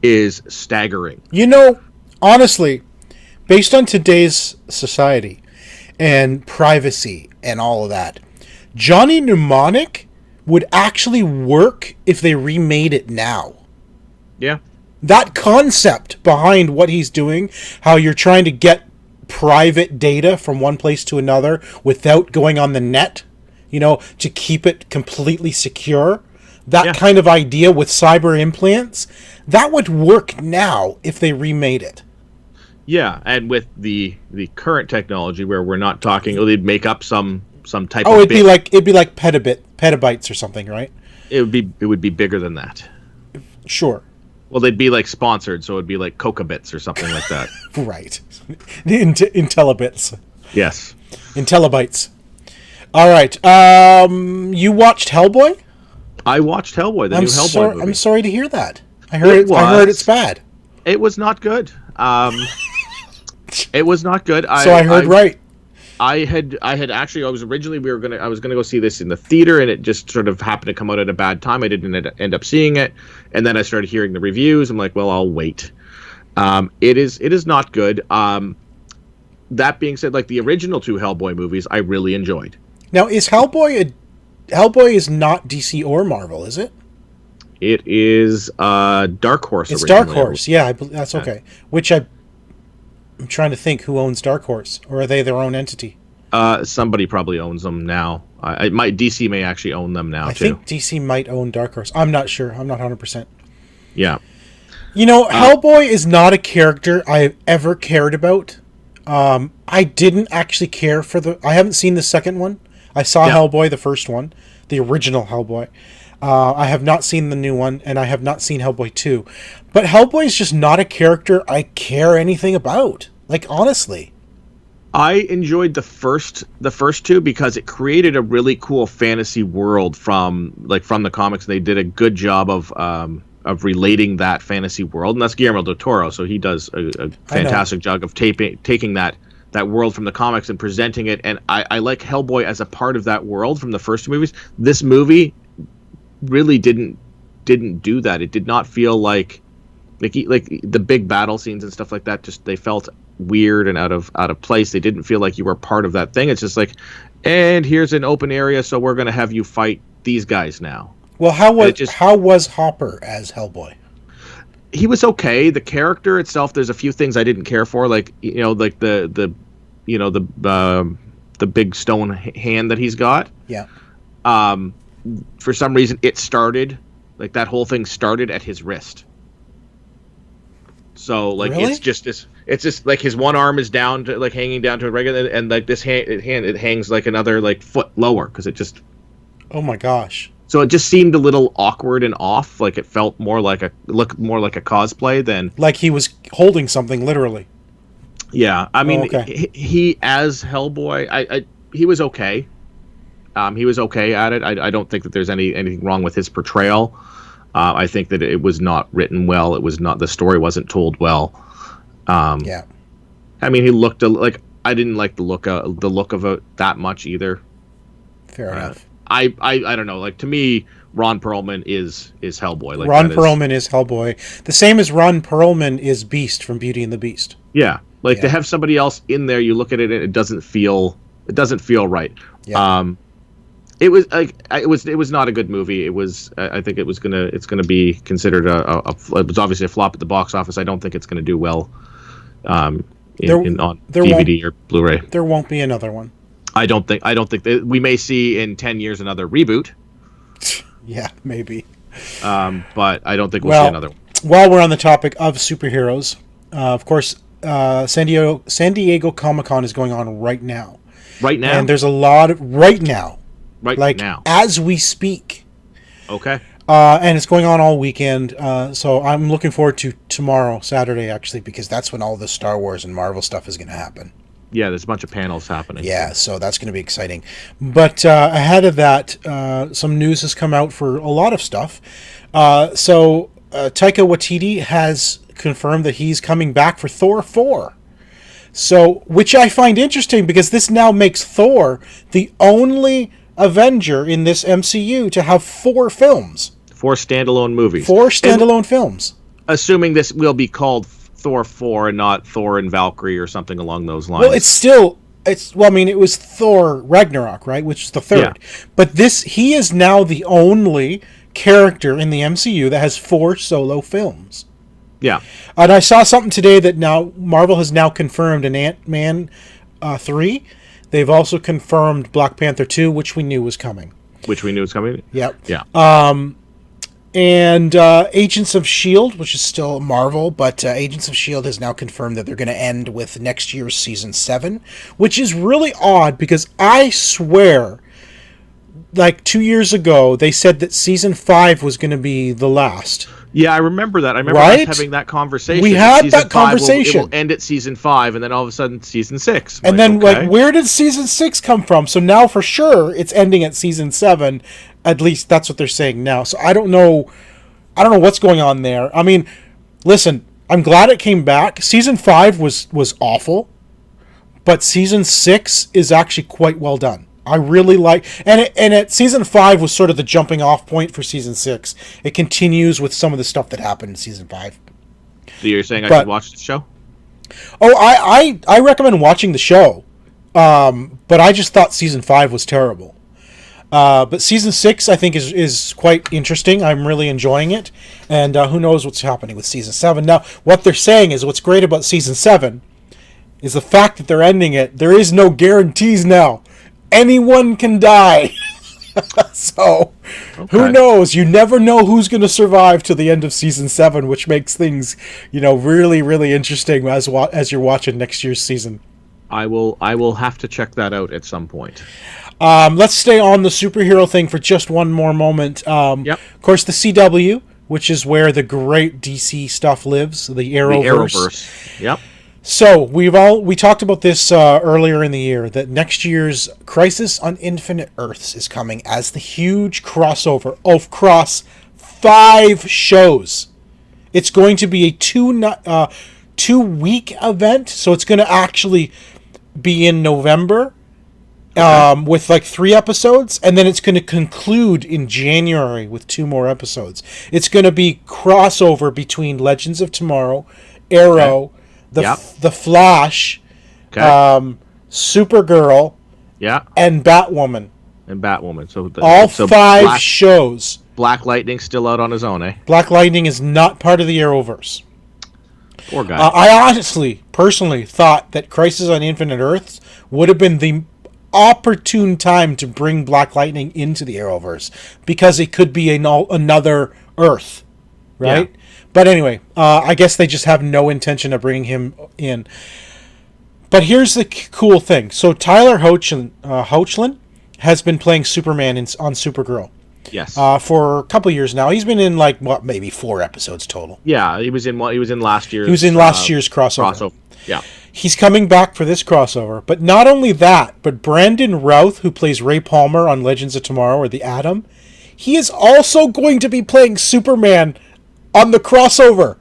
is staggering. Honestly, based on today's society and privacy and all of that, Johnny Mnemonic would actually work if they remade it now. Yeah. That concept behind what he's doing, how you're trying to get private data from one place to another without going on the net, to keep it completely secure, that kind of idea with cyber implants, that would work now if they remade it. Yeah, and with the current technology where we're not talking, they'd make up some type of it'd be like petabytes or something, right? It would be bigger than that. Sure. Well, they'd be like sponsored, so it'd be like Coca-Bits or something like that. Right. In telebits. Yes. In telebytes. All right. You watched Hellboy? I watched Hellboy, the new Hellboy movie. I'm sorry to hear that. I heard it's bad. It was not good. It was not good. I heard right. I was gonna go see this in the theater, and it just sort of happened to come out at a bad time. I didn't end up seeing it, and then I started hearing the reviews. I'm like, well, I'll wait. It is not good. That being said, like the original two Hellboy movies, I really enjoyed. Now, is Hellboy is not DC or Marvel, is it? It is Dark Horse. It's Dark Horse. Yeah, that's okay. I'm trying to think who owns Dark Horse, or are they their own entity? Somebody probably owns them now. DC may actually own them now, too. I think DC might own Dark Horse. I'm not sure. I'm not 100%. Yeah. Hellboy is not a character I've ever cared about. I didn't actually care for I haven't seen the second one. I saw Hellboy, the first one, the original Hellboy. I have not seen the new one, and I have not seen Hellboy 2. But Hellboy is just not a character I care anything about. Like, honestly. I enjoyed the first two because it created a really cool fantasy world from the comics. They did a good job of relating that fantasy world, and that's Guillermo del Toro. So he does a fantastic job of taking that world from the comics and presenting it. And I like Hellboy as a part of that world from the first two movies. This movie really didn't do that. It did not feel like the big battle scenes and stuff like that. Just they felt weird and out of place. They didn't feel like you were part of that thing. It's just like, and here's an open area, so we're gonna have you fight these guys now. Well, how was Hopper as Hellboy? He was okay. The character itself, there's a few things I didn't care for, like the big stone hand that he's got. Yeah. For some reason, that whole thing started at his wrist. So like really? it's just like his one arm is down to hanging down to a regular, and like this hand it hangs like another foot lower because it just. Oh my gosh. So it just seemed a little awkward and off. Like it felt more like a cosplay than like he was holding something literally. Yeah, I mean, he as Hellboy, he was okay. He was okay at it. I don't think that there's anything wrong with his portrayal. I think that it was not written well. The story wasn't told well. Yeah. I mean, he looked like I didn't like the look of it that much either. Fair enough. I don't know. Like to me, Ron Perlman is Hellboy. Like Ron Perlman is Hellboy. The same as Ron Perlman is Beast from Beauty and the Beast. Yeah. To have somebody else in there, you look at it and it doesn't feel right. Yeah. It was not a good movie. It was. I think it's gonna be considered it was obviously a flop at the box office. I don't think it's gonna do well. On DVD or Blu-ray. There won't be another one. I don't think that we may see in 10 years another reboot. Yeah, maybe. But I don't think we'll see another one. While we're on the topic of superheroes, of course, San Diego Comic-Con is going on right now. Right now? And there's a lot of... Right now. Right like, now. as we speak. Okay. And it's going on all weekend. So I'm looking forward to tomorrow, Saturday, actually, because that's when all the Star Wars and Marvel stuff is going to happen. Yeah, there's a bunch of panels happening. Yeah, so that's going to be exciting. But ahead of that, some news has come out for a lot of stuff. So Taika Waititi has confirmed that he's coming back for Thor 4. So, which I find interesting because this now makes Thor the only Avenger in this MCU to have 4 films. 4 standalone movies. 4 standalone films. Assuming this will be called Thor 4 and not Thor and Valkyrie or something along those lines. Well, it was Thor Ragnarok, right? Which is the third. Yeah. But he is now the only character in the MCU that has 4 solo films. Yeah. And I saw something today that now Marvel has now confirmed an Ant-Man 3. They've also confirmed Black Panther 2, which we knew was coming. Yep. Yeah. And Agents of S.H.I.E.L.D., which is still Marvel, but Agents of S.H.I.E.L.D. has now confirmed that they're going to end with next year's Season 7, which is really odd because I swear, like 2 years ago, they said that Season 5 was going to be the last. Yeah, I remember that. I remember us having that conversation. We had that conversation. It will end at Season 5, and then all of a sudden, Season 6. And then, where did Season 6 come from? So now, for sure, it's ending at Season 7. At least that's what they're saying now. So I don't know what's going on there. I mean, listen, I'm glad it came back. Season 5 was awful, but Season 6 is actually quite well done. I really like, and Season 5 was sort of the jumping off point for Season 6. It continues with some of the stuff that happened in Season 5. So you're saying I should watch the show? Oh, I recommend watching the show, but I just thought Season 5 was terrible. But Season 6, I think, is quite interesting. I'm really enjoying it, and who knows what's happening with Season 7. Now, what they're saying is what's great about Season 7 is the fact that they're ending it. There is no guarantees now. Anyone can die. So, Who knows? You never know who's going to survive to the end of Season 7, which makes things, really, really interesting as you're watching next year's season. I will have to check that out at some point. Let's stay on the superhero thing for just one more moment. Yep. Of course, the CW, which is where the great DC stuff lives, the Arrowverse. Yep. So we talked about this earlier in the year, that next year's Crisis on Infinite Earths is coming as the huge crossover across 5 shows. It's going to be a 2-week event, so it's going to actually be in November. With like 3 episodes, and then it's going to conclude in January with 2 more episodes. It's going to be crossover between Legends of Tomorrow, Arrow, the Flash, Supergirl, and Batwoman. So all 5 shows. Black Lightning's still out on his own, eh? Black Lightning is not part of the Arrowverse. Poor guy. I personally thought that Crisis on Infinite Earths would have been the opportune time to bring Black Lightning into the Arrowverse, because it could be another Earth, right? Yeah. But anyway, I guess they just have no intention of bringing him in. But here's the cool thing. So Tyler Hoechlin has been playing Superman on Supergirl. Yes. For a couple years now. He's been in maybe 4 episodes total. Yeah, he was in last year's. He was in last year's crossover. Yeah. He's coming back for this crossover. But not only that, but Brandon Routh, who plays Ray Palmer on Legends of Tomorrow or The Atom, he is also going to be playing Superman on the crossover.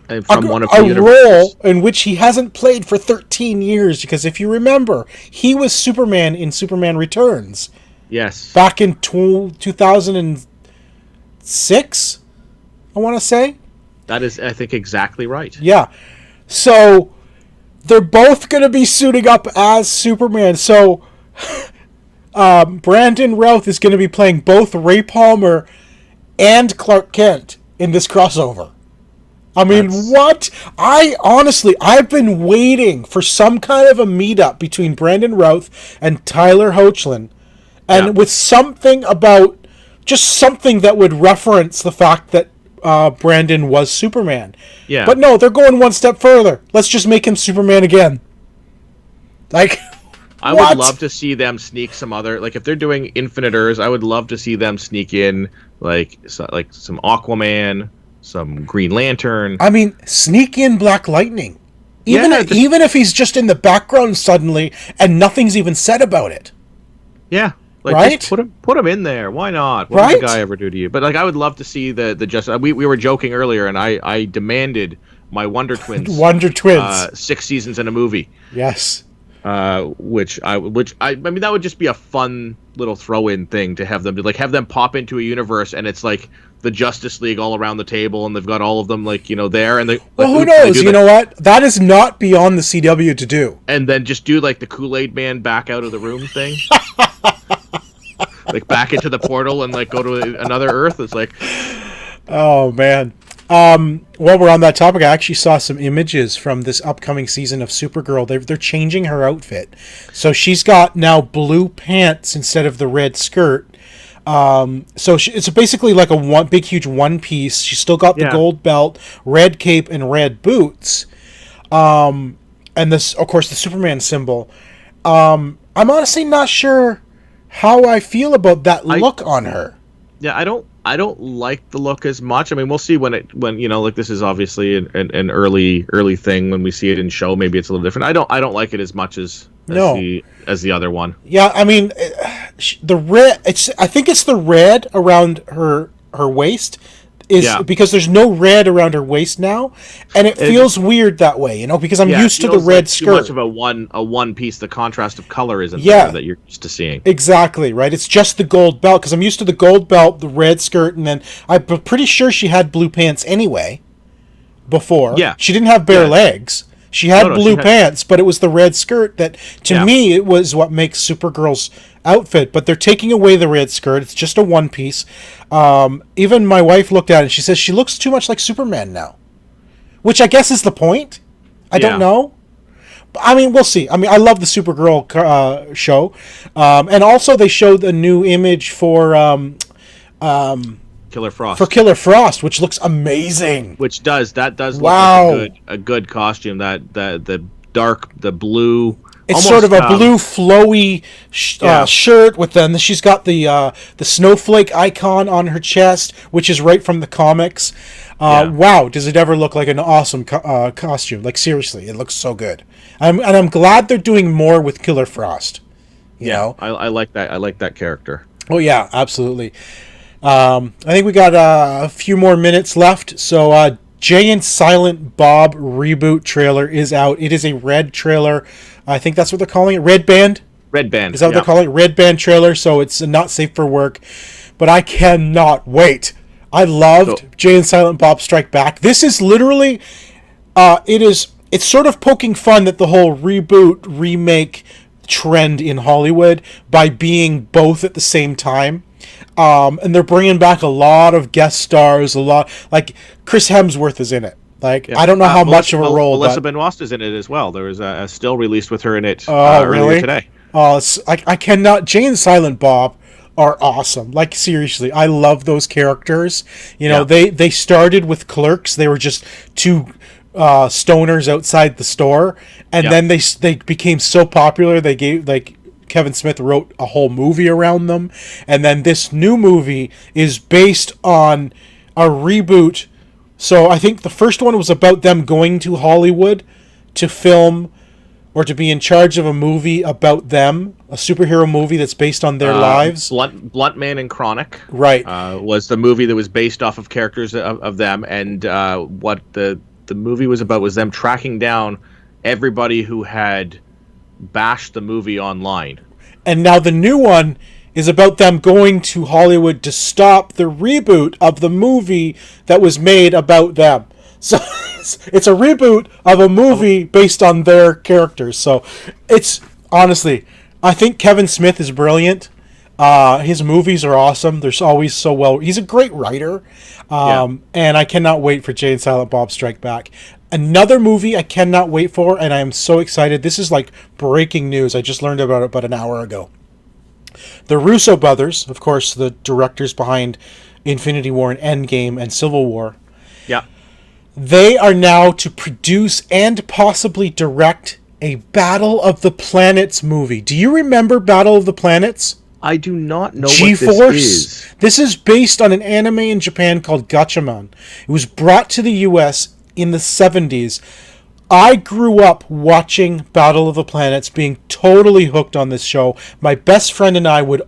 And from one of the a universes. role in which he hasn't played for 13 years. Because if you remember, he was Superman in Superman Returns. Yes. Back in 2006, I want to say. That is, I think, exactly right. Yeah. So they're both going to be suiting up as Superman. So Brandon Routh is going to be playing both Ray Palmer and Clark Kent in this crossover. I mean, what? I've been waiting for some kind of a meetup between Brandon Routh and Tyler Hoechlin, and with something that would reference the fact that Brandon was Superman. Yeah. But no, they're going one step further. Let's just make him Superman again. Like, I would love to see them sneak some other, like if they're doing Infinite Earths, I would love to see them sneak in like some Aquaman, some Green Lantern. I mean, sneak in Black Lightning. Even if he's just in the background suddenly and nothing's even said about it. Yeah. Like, right? Just put him in there. Why not? What did the guy ever do to you? But like, I would love to see the just. We were joking earlier, and I demanded my Wonder Twins. 6 seasons in a movie. Yes. Which I mean, that would just be a fun little throw-in thing to have them do. Like, have them pop into a universe, and it's like the Justice League all around the table, and they've got all of them there. And who knows? You know what? That is not beyond the CW to do. And then just do like the Kool-Aid Man back out of the room thing. Like back into the portal and like go to another Earth. It's like, oh man. While we're on that topic, I actually saw some images from this upcoming season of Supergirl. They're changing her outfit, so she's got now blue pants instead of the red skirt. So it's basically like a big huge one piece. She's still got the gold belt, red cape, and red boots. And this, of course, the Superman symbol. I'm honestly not sure how I feel about that look on her. Yeah, I don't like the look as much. I mean, we'll see when like this is obviously an early thing. When we see it in show, maybe it's a little different. I don't like it as much as the other one. Yeah, I mean, the red. I think it's the red around her waist. Because there's no red around her waist now, and it feels weird that way, because I'm used to the red skirt. Too much of a one piece. The contrast of color isn't there that you're used to seeing. Exactly right. It's just the gold belt because I'm used to the gold belt, the red skirt, and then I'm pretty sure she had blue pants anyway. Before, she didn't have bare legs. She had blue pants, but it was the red skirt that, to me, it was what makes Supergirl's outfit. But they're taking away the red skirt. It's just a one piece. Even my wife looked at it and she says she looks too much like Superman now, which I guess is the point. I don't know. But, I mean, we'll see. I mean, I love the Supergirl show. And also they showed a new image for Killer Frost. For Killer Frost, which looks amazing. Which does look like a good costume. The blue. It's sort of a blue flowy shirt with then she's got the snowflake icon on her chest, which is right from the comics. Wow, does it ever look like an awesome costume? Like seriously, it looks so good. I'm glad they're doing more with Killer Frost. You know? I like that. I like that character. Oh yeah, absolutely. I think we got a few more minutes left, so Jay and Silent Bob Reboot trailer is out. It is a red trailer. I think that's what they're calling it. Red Band? Red Band. Is that what they're calling it? Red Band trailer, so it's not safe for work. But I cannot wait. I loved Jay and Silent Bob Strike Back. This is literally, it's sort of poking fun at the whole reboot, remake trend in Hollywood by being both at the same time. And they're bringing back a lot of guest stars, like Chris Hemsworth is in it. I don't know how much of a role. Melissa Benoist is in it as well. There was a still released with her in it earlier today. Oh, I cannot. Jay and Silent Bob are awesome. Like seriously, I love those characters. They started with Clerks. They were just two stoners outside the store, and then they became so popular. They gave Kevin Smith wrote a whole movie around them, and then this new movie is based on a reboot. So I think the first one was about them going to Hollywood to film or to be in charge of a movie about them, a superhero movie that's based on their lives. Blunt Man and Chronic, right, was the movie that was based off of characters of them, and what the movie was about was them tracking down everybody who had bashed the movie online. And now the new one is about them going to Hollywood to stop the reboot of the movie that was made about them. So it's a reboot of a movie based on their characters. So it's honestly, I think Kevin Smith is brilliant. His movies are awesome. They're always so well. He's a great writer. And I cannot wait for Jay and Silent Bob Strike Back. Another movie I cannot wait for, and I am so excited. This is like breaking news. I just learned about it about an hour ago. The Russo brothers, of course, the directors behind Infinity War and Endgame and Civil War. Yeah. They are now to produce and possibly direct a Battle of the Planets movie. Do you remember Battle of the Planets? I do not know G-Force? what this is. This is based on an anime in Japan called Gatchaman. It was brought to the US in the 70s. I grew up watching Battle of the Planets, being totally hooked on this show. My best friend and I would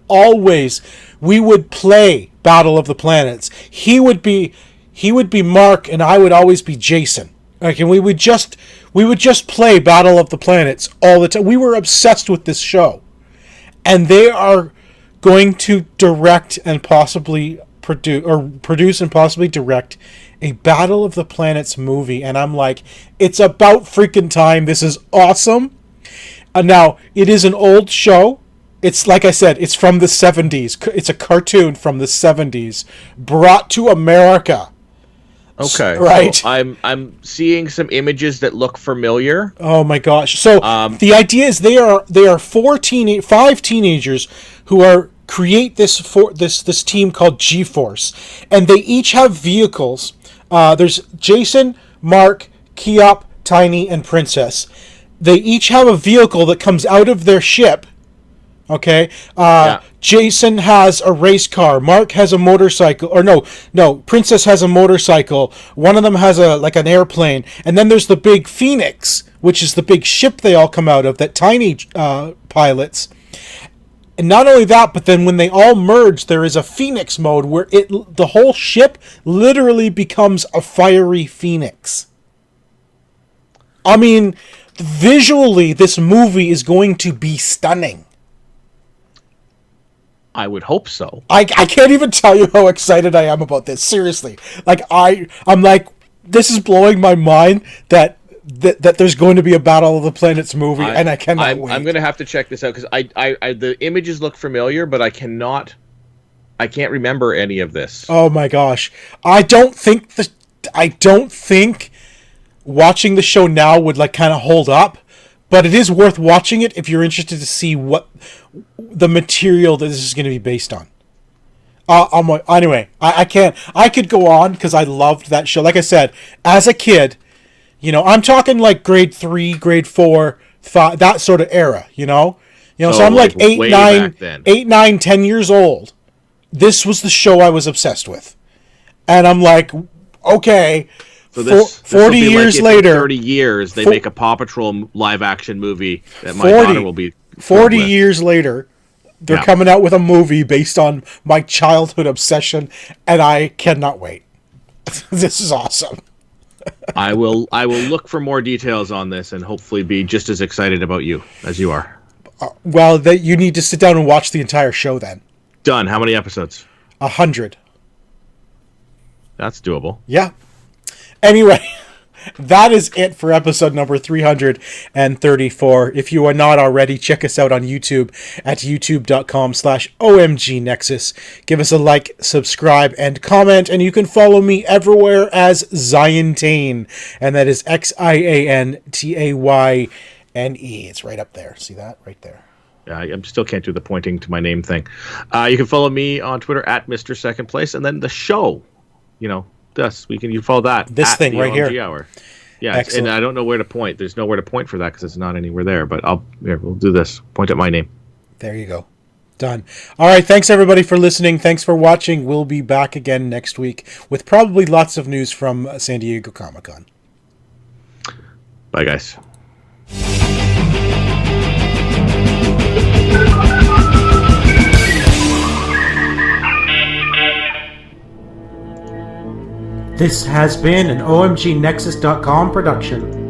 play Battle of the Planets. He would be Mark and I would always be Jason. Like, and we would just play Battle of the Planets all the time. We were obsessed with this show. And they are going to direct and possibly produce and possibly direct a Battle of the Planets movie. And I'm like, it's about freaking time. This is awesome. Now, it is an old show. It's, like I said, it's from the 70s. It's a cartoon from the 70s brought to America. Okay, right. So I'm seeing some images that look familiar. Oh my gosh! So the idea is they are five teenagers who create this team called G-Force, and they each have vehicles. There's Jason, Mark, Keop, Tiny, and Princess. They each have a vehicle that comes out of their ship. Okay. Jason has a race car. Mark has a motorcycle. Or no. Princess has a motorcycle. One of them has an airplane. And then there's the big Phoenix, which is the big ship they all come out of that Tiny pilots. And not only that, but then when they all merge, there is a Phoenix mode where the whole ship literally becomes a fiery phoenix. I mean, visually, this movie is going to be stunning. I would hope so. I can't even tell you how excited I am about this. Seriously. Like, I'm like, this is blowing my mind that there's going to be a Battle of the Planets movie, and I cannot wait. I'm going to have to check this out, because I the images look familiar, but I can't remember any of this. Oh my gosh. I don't think watching the show now would like kind of hold up, but it is worth watching it if you're interested to see what the material that this is going to be based on. Anyway, I can't. I could go on because I loved that show. Like I said, as a kid, I'm talking like grade 3, grade 4, 5, that sort of era. So I'm like 8, 9, 10 years old. This was the show I was obsessed with, and I'm like, okay. So this 40 years like later, 30 years, they make a Paw Patrol live action movie that my daughter will be. 40 years later, they're coming out with a movie based on my childhood obsession, and I cannot wait. This is awesome. I will look for more details on this and hopefully be just as excited about you as you are. Well, you need to sit down and watch the entire show then. Done. How many episodes? 100. That's doable. Yeah. Anyway, that is it for episode number 334. If you are not already, check us out on YouTube at youtube.com/OMGNexus. Give us a like, subscribe, and comment, and you can follow me everywhere as Ziantane, and that is XIANTAYNE. It's right up there. See that? Right there. Yeah, I still can't do the pointing to my name thing. You can follow me on Twitter at Mr. Second Place, and then the show, you follow that. This thing right OMG here. Hour. Yeah, and I don't know where to point. There's nowhere to point for that because it's not anywhere there. But we'll do this. Point at my name. There you go. Done. All right. Thanks everybody for listening. Thanks for watching. We'll be back again next week with probably lots of news from San Diego Comic-Con. Bye, guys. This has been an OMGNexus.com production.